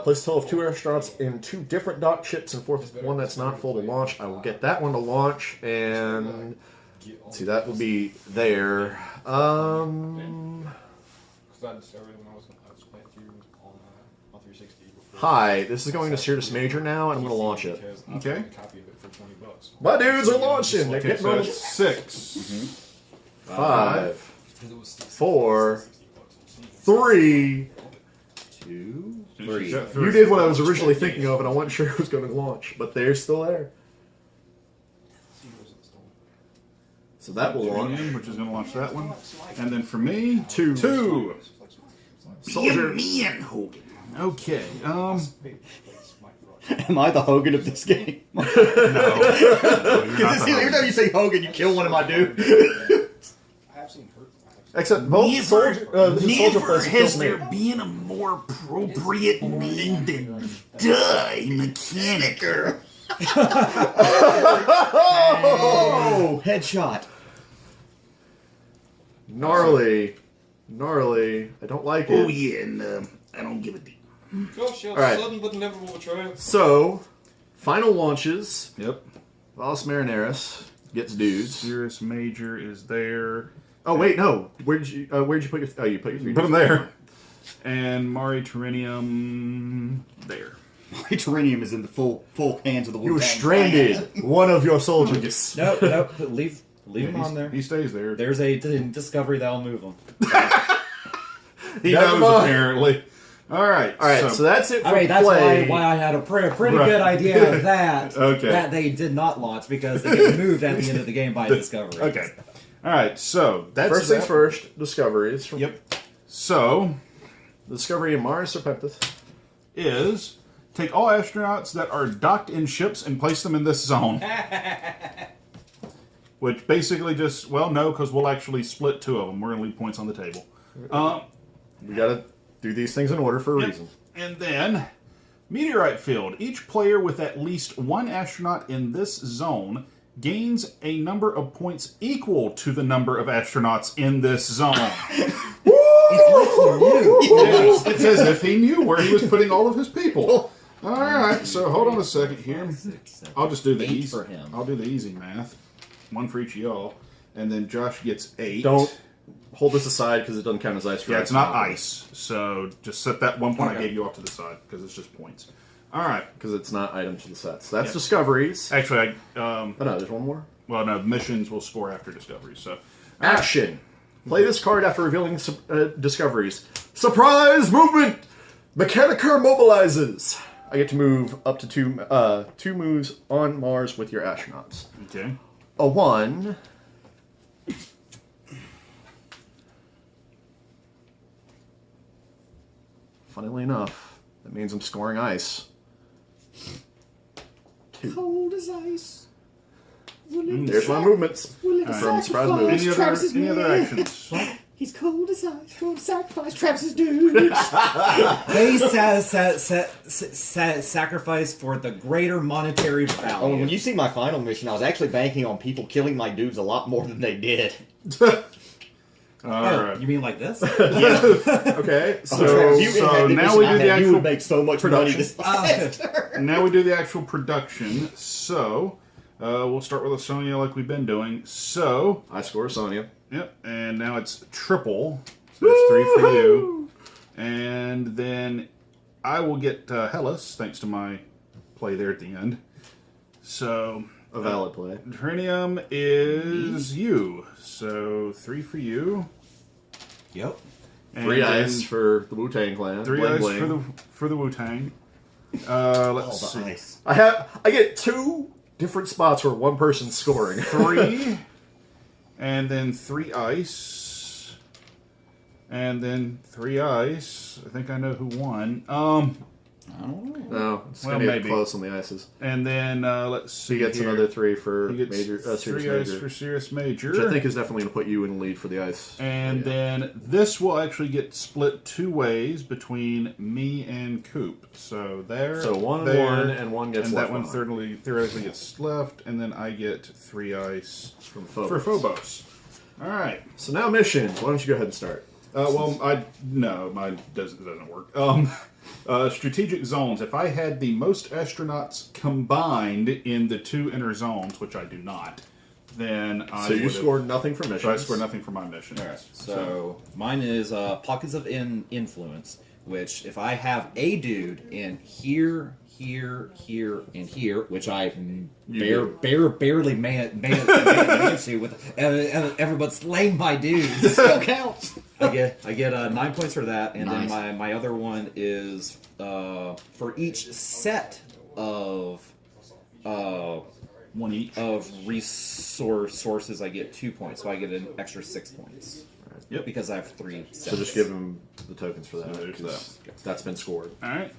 Place a total of 2 astronauts in 2 different dock ships and forth one that's not full to launch. I will get that one to launch, and see that will be there. Because I discovered when I was playing through on 360 before. Hi, this is going to Sirius Major now, and I'm going to launch it. Because I Okay. found a copy of it for $20. My dudes are launching. They're Okay, getting so on it's 6. 5, Because it was 4, 60 bucks. 3. 2. Since 3. you got You three. did what I was originally thinking of, and I wasn't sure it was going to launch, but they're still there. So that will launch. Which is going to launch that one. And then for me, 2. 2. Be a Soldier. man, Hogan. Okay. Am I the Hogan of this game? No. No, you're not Because the every Hogan. time you say Hogan, you kill one of my dudes. I have seen her. Except both soldier, this is soldier Never plus has kills there me. been a more appropriate name than Die Mechanic. Oh, headshot. Gnarly. Gnarly. I don't like Oh it. yeah, and I don't give a damn. All right. Sudden but inevitable betrayal. So, final launches. Yep. Valis Marineris gets dudes. Sirius Major is there. Oh wait, no. Where'd you put your? Oh, you put your 3. Put them there. And Mari Terrenium there. Terrenium is in the full hands of the You were Wu-Tang stranded. Clan. One of your soldiers. Nope. Leave him on there. He stays there. There's a discovery that'll move him. He Never knows mind. apparently. All right. All right, so that's it for I mean, that's play. why I had a pretty Right. good idea of that. Okay. That they did not launch because they get moved at the end of the game by a discovery. Okay. All right. So that's First things that. first. Discoveries. From Yep. So The discovery of Mars Serpentis. is take all astronauts that are docked in ships and place them in this zone. Which basically just, well, no, because we'll actually split 2 of them. We're going to leave points on the table. We gotta do these things in order for a Yep. reason. And then, meteorite field. Each player with at least 1 astronaut in this zone gains a number of points equal to the number of astronauts in this zone. It's like you knew. Yes, it's as if he knew where he was putting all of his people. All right, so hold on a second here. 6, 7. I'll just do the 8 easy for him. I'll do the easy math. 1 for each of y'all, and then Josh gets 8. Don't hold this aside because it doesn't count as ice. For Yeah, ice it's not anymore. ice. So just set that 1 point I Okay. gave you off to the side because it's just points. All right. because it's not items to the sets. That's Yeah. discoveries. Actually, Oh no, there's one more. well, no, missions will score after discoveries. So Action. Play this card after revealing discoveries. Surprise movement. Mechanicur mobilizes. I get to move up to two moves on Mars with your astronauts. okay. A 1. Funnily enough, that means I'm scoring ice. 2. Cold as ice. There's my movements from surprise moves. Any other actions? He's cold as ice. We'll sacrifice Travis's dude. They sacrifice for the greater monetary value. Oh, when you see my final mission, I was actually banking on people killing my dudes a lot more than they did. All Oh, right. you mean like this? Okay, So, so now we do the you actual would make so much money production. this Oh, Now we do the actual production. So we'll start with a Sonya like we've been doing. So I score Sonya. yep, and now it's triple. So that's 3 for you, and then I will get Hellas thanks to my play there at the end. So A valid play. Trinium is you. So 3 for you. Yep. And 3 then ice for the Wu-Tang Clan. 3 Bling, ice bling. for the Wu Tang. Let's All see. the ice. I get 2 different spots where one person's scoring. 3, and then 3 ice, and then 3 ice. I think I know who won. I don't know. No, it's Well, gonna get maybe. close on the ices. And then let's see. He gets here. another 3 for He gets major, 3 serious ice major, for serious major. which I think is definitely going to put you in the lead for the ice. And then this will actually get split 2 ways between me and Coop. So there. So 1 and there, 1, and 1 gets and left that one behind theoretically gets left, and then I get 3 ice from for Phobos. All right. So now missions. Why don't you go ahead and start? Mine doesn't work. Strategic zones. If I had the most astronauts combined in the 2 inner zones, which I do not, then I So you would've- scored nothing for missions. So I scored nothing for my mission. All right. So mine is pockets of influence, which if I have a dude in here, and here, which I barely managed to with everybody slaying my dudes. Still counts. I get 9 points for that, and Nice. then my other one is for each set of 1 each. sources I get 2 points, so I get an extra 6 points. Yep. Because I have 3 sets. So just give him the tokens for that. So there's 'cause That's been scored. All right.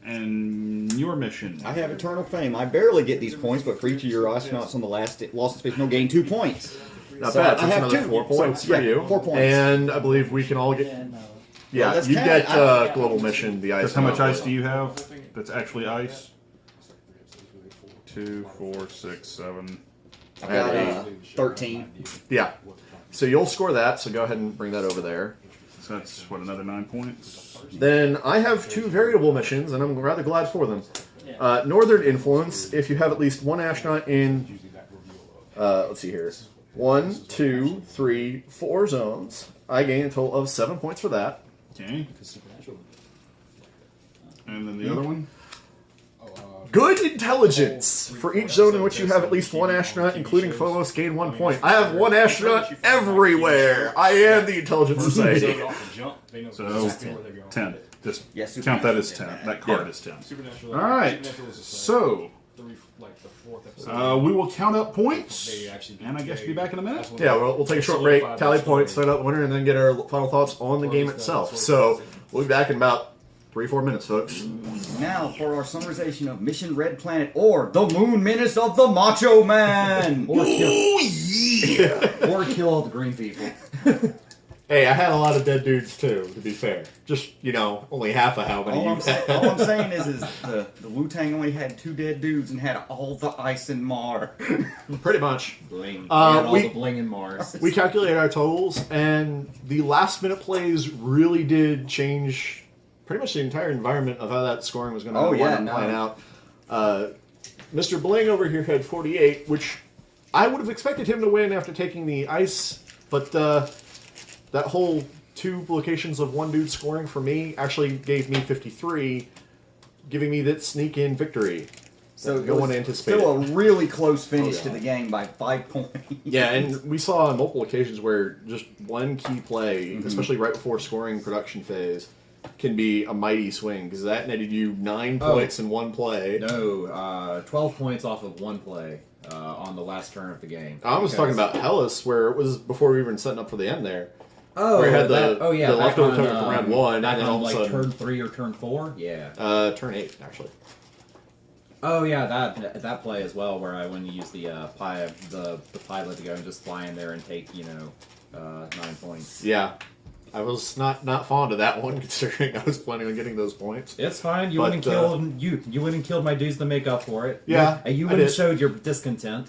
And your mission. I have eternal fame. I barely get these points, but for each of your astronauts on the last Lost in Space no gain 2 points. Not So bad. I That's have another 2. 4 points So, for you. 4 points. And I believe we can all get. Yeah, Well, that's you kinda- get global mission. The ice. That's how much amount. ice do you have? That's actually ice. 2, 4, 6, 7. I I have got 13. Yeah. So you'll score that. So go ahead and bring that over there. So that's what, another 9 points. Then I have 2 variable missions, and I'm rather glad for them. Northern Influence, if you have at least 1 astronaut in, let's see here, 1, 2, 3, 4 zones, I gain a total of 7 points for that. Okay. And then the other one? Good Intelligence! For each zone in which you have at least 1 astronaut, including Phobos, gain 1 point. I have 1 astronaut everywhere! I am the Intelligence Society. So 10. Just Yeah, count that as 10. That card is 10. All right. So we will count up points, and I guess be back in a minute. Yeah, we'll take a short break, tally points, find out the winner, and then get our final thoughts on the game itself. So we'll be back in about 3-4 minutes, folks. Now for our summarization of Mission Red Planet or The Moon Menace of the Macho Man. Or kill, Yeah. or kill all the green people. Hey, I had a lot of dead dudes too, to be fair. Just, only half of how many All you I'm saying is the Wu-Tang only had 2 dead dudes and had all the ice in Mar. Pretty much. Bling. Uh, all we- the bling in Mars. We calculated our totals, and the last minute plays really did change pretty much the entire environment of how that scoring was going to Oh, wind yeah, up no. playing out. Mr. Bling over here had 48, which I would have expected him to win after taking the ice, but that whole 2 locations of one dude scoring for me actually gave me 53, giving me that sneak-in victory. So No it one was anticipated. still a really close finish Oh, yeah. to the game by 5 points. Yeah, and we saw on multiple occasions where just one key play, especially right before scoring production phase, can be a mighty swing, because that netted you 9 points in one play. No, 12 points off of one play on the last turn of the game. I was talking about Hellas, where it was before we were even setting up for the end there. Oh, where you had that, the, oh yeah, the back leftover on, token from round 1, back and then on all of a like sudden... turn 3 or turn 4? Yeah. Turn 8, actually. Oh yeah, that play as well, where I when you use the pilot to go and just fly in there and take 9 points. Yeah. I was not fond of that one, considering I was planning on getting those points. It's fine. You But, went and killed you went and killed my dudes to make up for it. Yeah, and you I went and did. showed your discontent.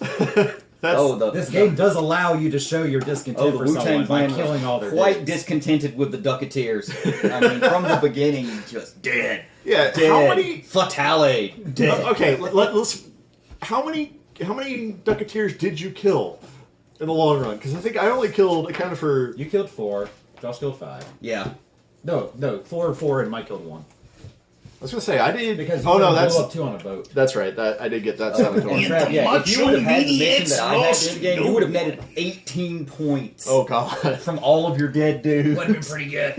That's, This game does allow you to show your discontent the for Wu-Tang someone by Clan killing all their quite dudes. discontented with the Ducketeers. I mean, from the beginning, just dead. Yeah, Dead. how many... Fatality. Dead. Okay, let's... How many Ducketeers did you kill in the long run? Because I think I only accounted for... You killed 4. Josh killed 5. Yeah. No, 4 and Mike killed 1. I was going to say, I did... Because you oh, no, blew that's... up 2 on a boat. That's right, I did get that 7 to And 1. Trev, yeah, if you would have had the mission that I had lost in the game, you would have netted 18 points Oh, God. from all of your dead dudes. Would have been pretty good.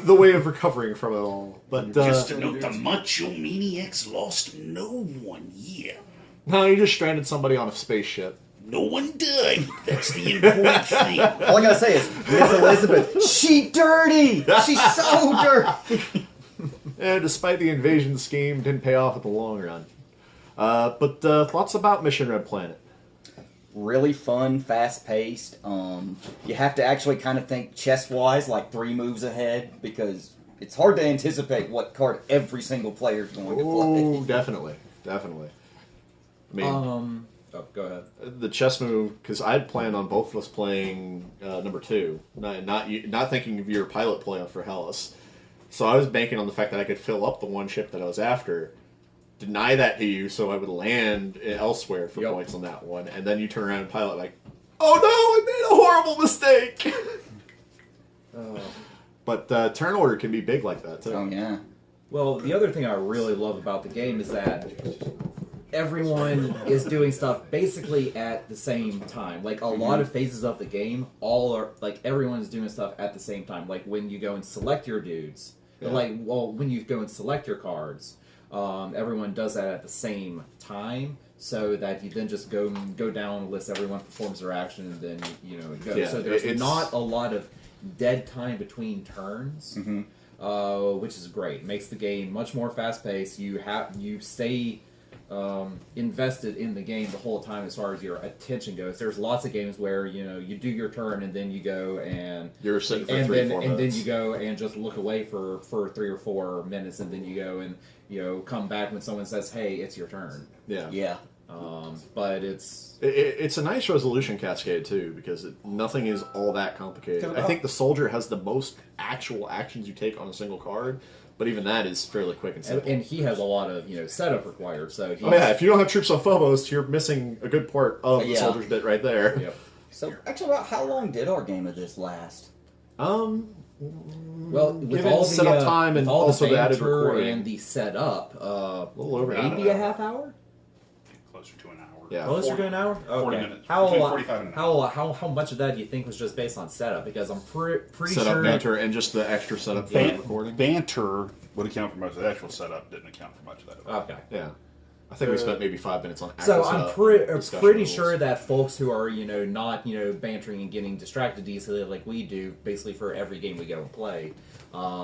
the way of recovering from it all. But, Just to note, the Macho Maniacs lost no one. Yeah. no, you just stranded somebody on a spaceship. No one died. That's the important thing. All I gotta say is, Miss Elizabeth, she dirty! She's so dirty! And despite the invasion scheme, didn't pay off in the long run. But thoughts about Mission Red Planet? Really fun, fast-paced. You have to actually kind of think chess-wise, like 3 moves ahead, because it's hard to anticipate what card every single player is going to play. Oh, definitely. I mean, Oh, go ahead. the chess move, because I had planned on both of us playing number 2, not thinking of your pilot play for Hellas. So I was banking on the fact that I could fill up the one ship that I was after, deny that to you, so I would land elsewhere for points on that one, and then you turn around and pilot like, oh no, I made a horrible mistake. But turn order can be big like that too. Oh, yeah. Well, the other thing I really love about the game is that everyone is doing stuff basically at the same time. Like a lot of phases of the game, all are like everyone's doing stuff at the same time. Like when you go and select your dudes, when you go and select your cards, everyone does that at the same time, so that you then just go down, list everyone performs their action, and then go. Yeah, so there's it's not a lot of dead time between turns. Which is great. It makes the game much more fast paced. You stay invested in the game the whole time as far as your attention goes. There's lots of games where you do your turn and then you go and You're sitting for and 3 or 4 then minutes. you go and just look away for 3 or 4 minutes, and then you go and come back when someone says, "Hey, it's your turn." Yeah. Yeah. But it's It's a nice resolution cascade too, because nothing is all that complicated. I think the soldier has the most actual actions you take on a single card, but even that is fairly quick and simple. and he has a lot of setup required. So he's, Oh yeah, if you don't have troops on Phobos, you're missing a good part of the Yeah. soldier's bit right there. Yep. So, actually, about how long did our game of this last? Well, with Given all the setup time with and all also the added banter recording. and the setup, A little over an maybe hour. a half hour. Closer to an hour. Yeah. Closer to an hour. 40 Okay. minutes. How Between 45 and an how much of that do you think was just based on setup? Because I'm pretty Setup, sure. banter, and just the extra setup for the recording. Banter would account for most of the actual setup. Didn't account for much of that. Okay. Yeah. I think we spent maybe 5 minutes on actual So I'm setup, discussion pretty rules. sure that folks who are not bantering and getting distracted easily like we do, basically for every game we go and play.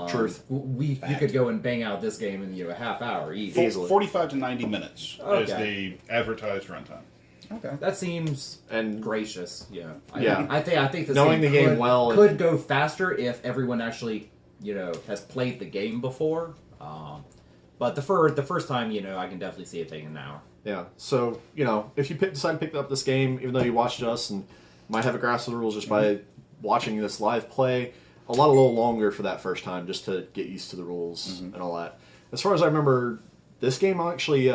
Truth. You could go and bang out this game in a half hour easy. Easily. 45 to 90 minutes is Okay. the advertised runtime. Okay. That seems And gracious. Yeah. Yeah. I think this Knowing game the game could, well could go faster if everyone actually has played the game before. But the first time I can definitely see it taking an hour. yeah, so if you decide to pick up this game, even though you watched us and might have a grasp of the rules just by watching this live play, a little longer for that first time just to get used to the rules and all that. As far as I remember, this game actually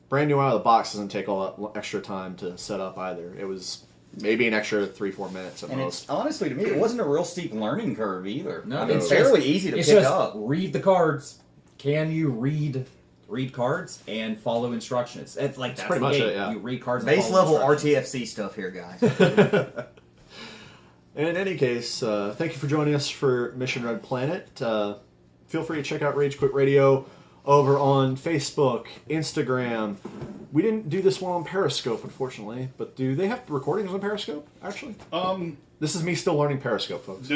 brand new out of the box doesn't take all that extra time to set up either. It was maybe an extra 3-4 minutes at And most. it's honestly, to me, it wasn't a real steep learning curve either. No, I mean, it's it's fairly just- easy to it's pick just up. read the cards. Can you read cards and follow instructions? It's like that's pretty the much game. it, yeah. You read cards. And Base follow level instructions. RTFC stuff here, guys. And in any case, thank you for joining us for Mission Red Planet. Feel free to check out Rage Quit Radio over on Facebook, Instagram. We didn't do this one on Periscope, unfortunately, but do they have recordings on Periscope, actually? This is me still learning Periscope, folks.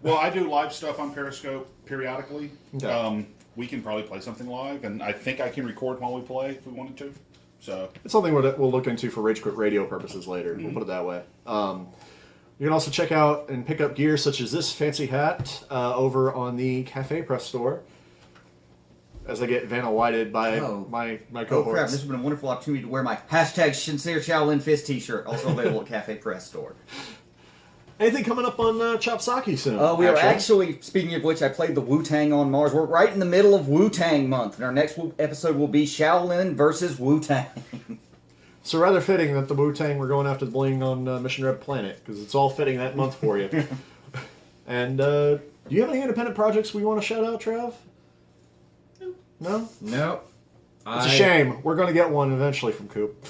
Well, I do live stuff on Periscope periodically. Okay. We can probably play something live, and I think I can record while we play if we wanted to. So It's something we'll look into for Rage Quit Radio purposes later. We'll put it that way. You can also check out and pick up gear such as this fancy hat over on the Cafe Press store. As I get Vanna Whited by my Oh crap, cohorts. this has been a wonderful opportunity to wear my hashtag Sincere Shaolin Fist t-shirt, also available at Cafe Press Store. Anything coming up on Chopsaki soon? We are actually, speaking of which, I played the Wu-Tang on Mars. We're right in the middle of Wu-Tang month, and our next episode will be Shaolin versus Wu-Tang. So rather fitting that the Wu-Tang were going after the bling on Mission Red Planet, because it's all fitting that month for you. And do you have any independent projects we want to shout out, Trav? No? No. It's a shame. We're going to get one eventually from Coop.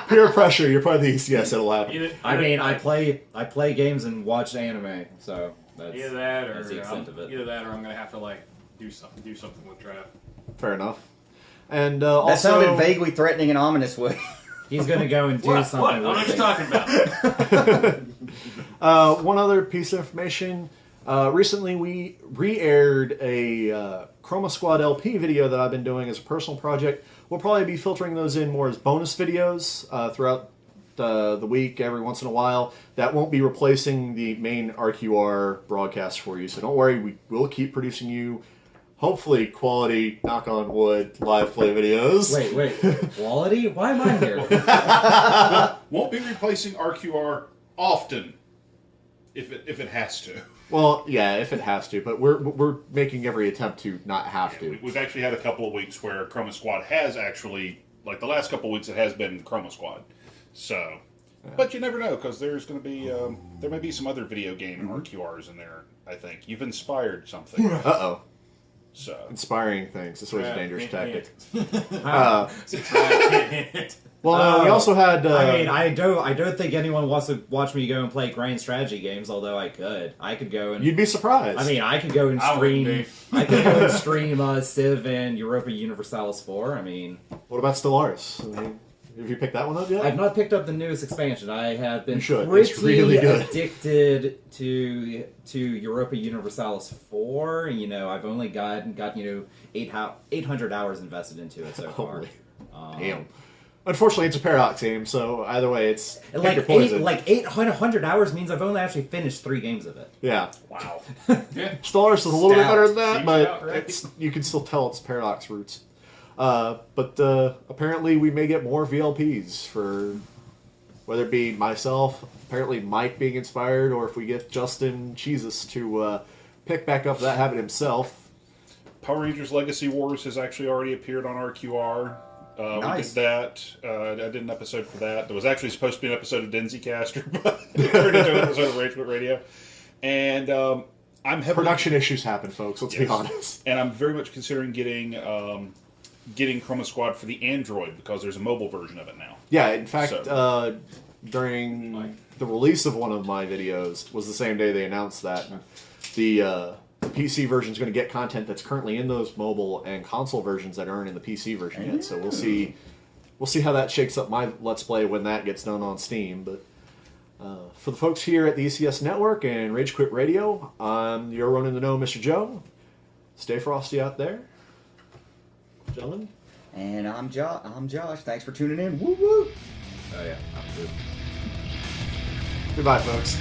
Peer pressure. You're part of the ECS. It'll happen. I play games and watch anime, so that's Either that, or that's the extent of it. either that, or I'm gonna have to like do something with Trav. Fair enough. And That also, sounded vaguely threatening and ominous way. He's gonna go and do What? something. What? I know what with you're it. talking about. one other piece of information. Recently, we re-aired a Chroma Squad LP video that I've been doing as a personal project. We'll probably be filtering those in more as bonus videos throughout the week, every once in a while. That won't be replacing the main RQR broadcast for you, so don't worry. We will keep producing you, hopefully, quality, knock on wood, live play videos. Wait, quality? Why am I here? won't be replacing RQR often, if it has to. Well, yeah, if it has to, but we're making every attempt to not have to. We've actually had a couple of weeks where Chroma Squad has actually, like the last couple of weeks, it has been Chroma Squad. So, but you never know, because there's going to be there may be some other video game RQRs in there. I think you've inspired something. Uh-oh. So Inspiring things. It's always a dangerous tactic. Hint. Well, we also had... I don't think anyone wants to watch me go and play grand strategy games. Although I could go and. You'd be surprised. I could go and I wouldn't stream. be. I could go and stream Civ and Europa Universalis 4. I mean, What about Stellaris? Have you picked that one up yet? I've not picked up the newest expansion. I have been You should. pretty It's really good. addicted to Europa Universalis 4, and I've only got 800 hours invested into it so far. Holy damn. Unfortunately, it's a Paradox game, so either way, it's pick Like your poison. 800 hours means I've only actually finished 3 games of it. Yeah. wow. Yeah. Stellaris is a little bit better than that, Seems but about right. you can still tell it's Paradox roots. But apparently we may get more VLPs for whether it be myself, apparently Mike being inspired, or if we get Justin Jesus to pick back up that habit himself. Power Rangers Legacy Wars has actually already appeared on RQR. Nice. We did that. I did an episode for that. There was actually supposed to be an episode of Denzi Caster, but it turned into an episode of Rage Quit Radio. And I'm heavily... Production issues happen, folks, let's be Yes. honest. And I'm very much considering getting Chroma Squad for the Android, because there's a mobile version of it now. Yeah, in fact, So- during the release of one of my videos was the same day they announced that. The PC version is going to get content that's currently in those mobile and console versions that aren't in the PC version yet. So we'll see how that shakes up my Let's Play when that gets done on Steam. But for the folks here at the ECS Network and Rage Quit Radio, I'm your Ronin the Know, Mr. Joe. Stay frosty out there, gentlemen. And I'm Josh. Thanks for tuning in. Woo woo. Oh yeah, absolutely. Goodbye, folks.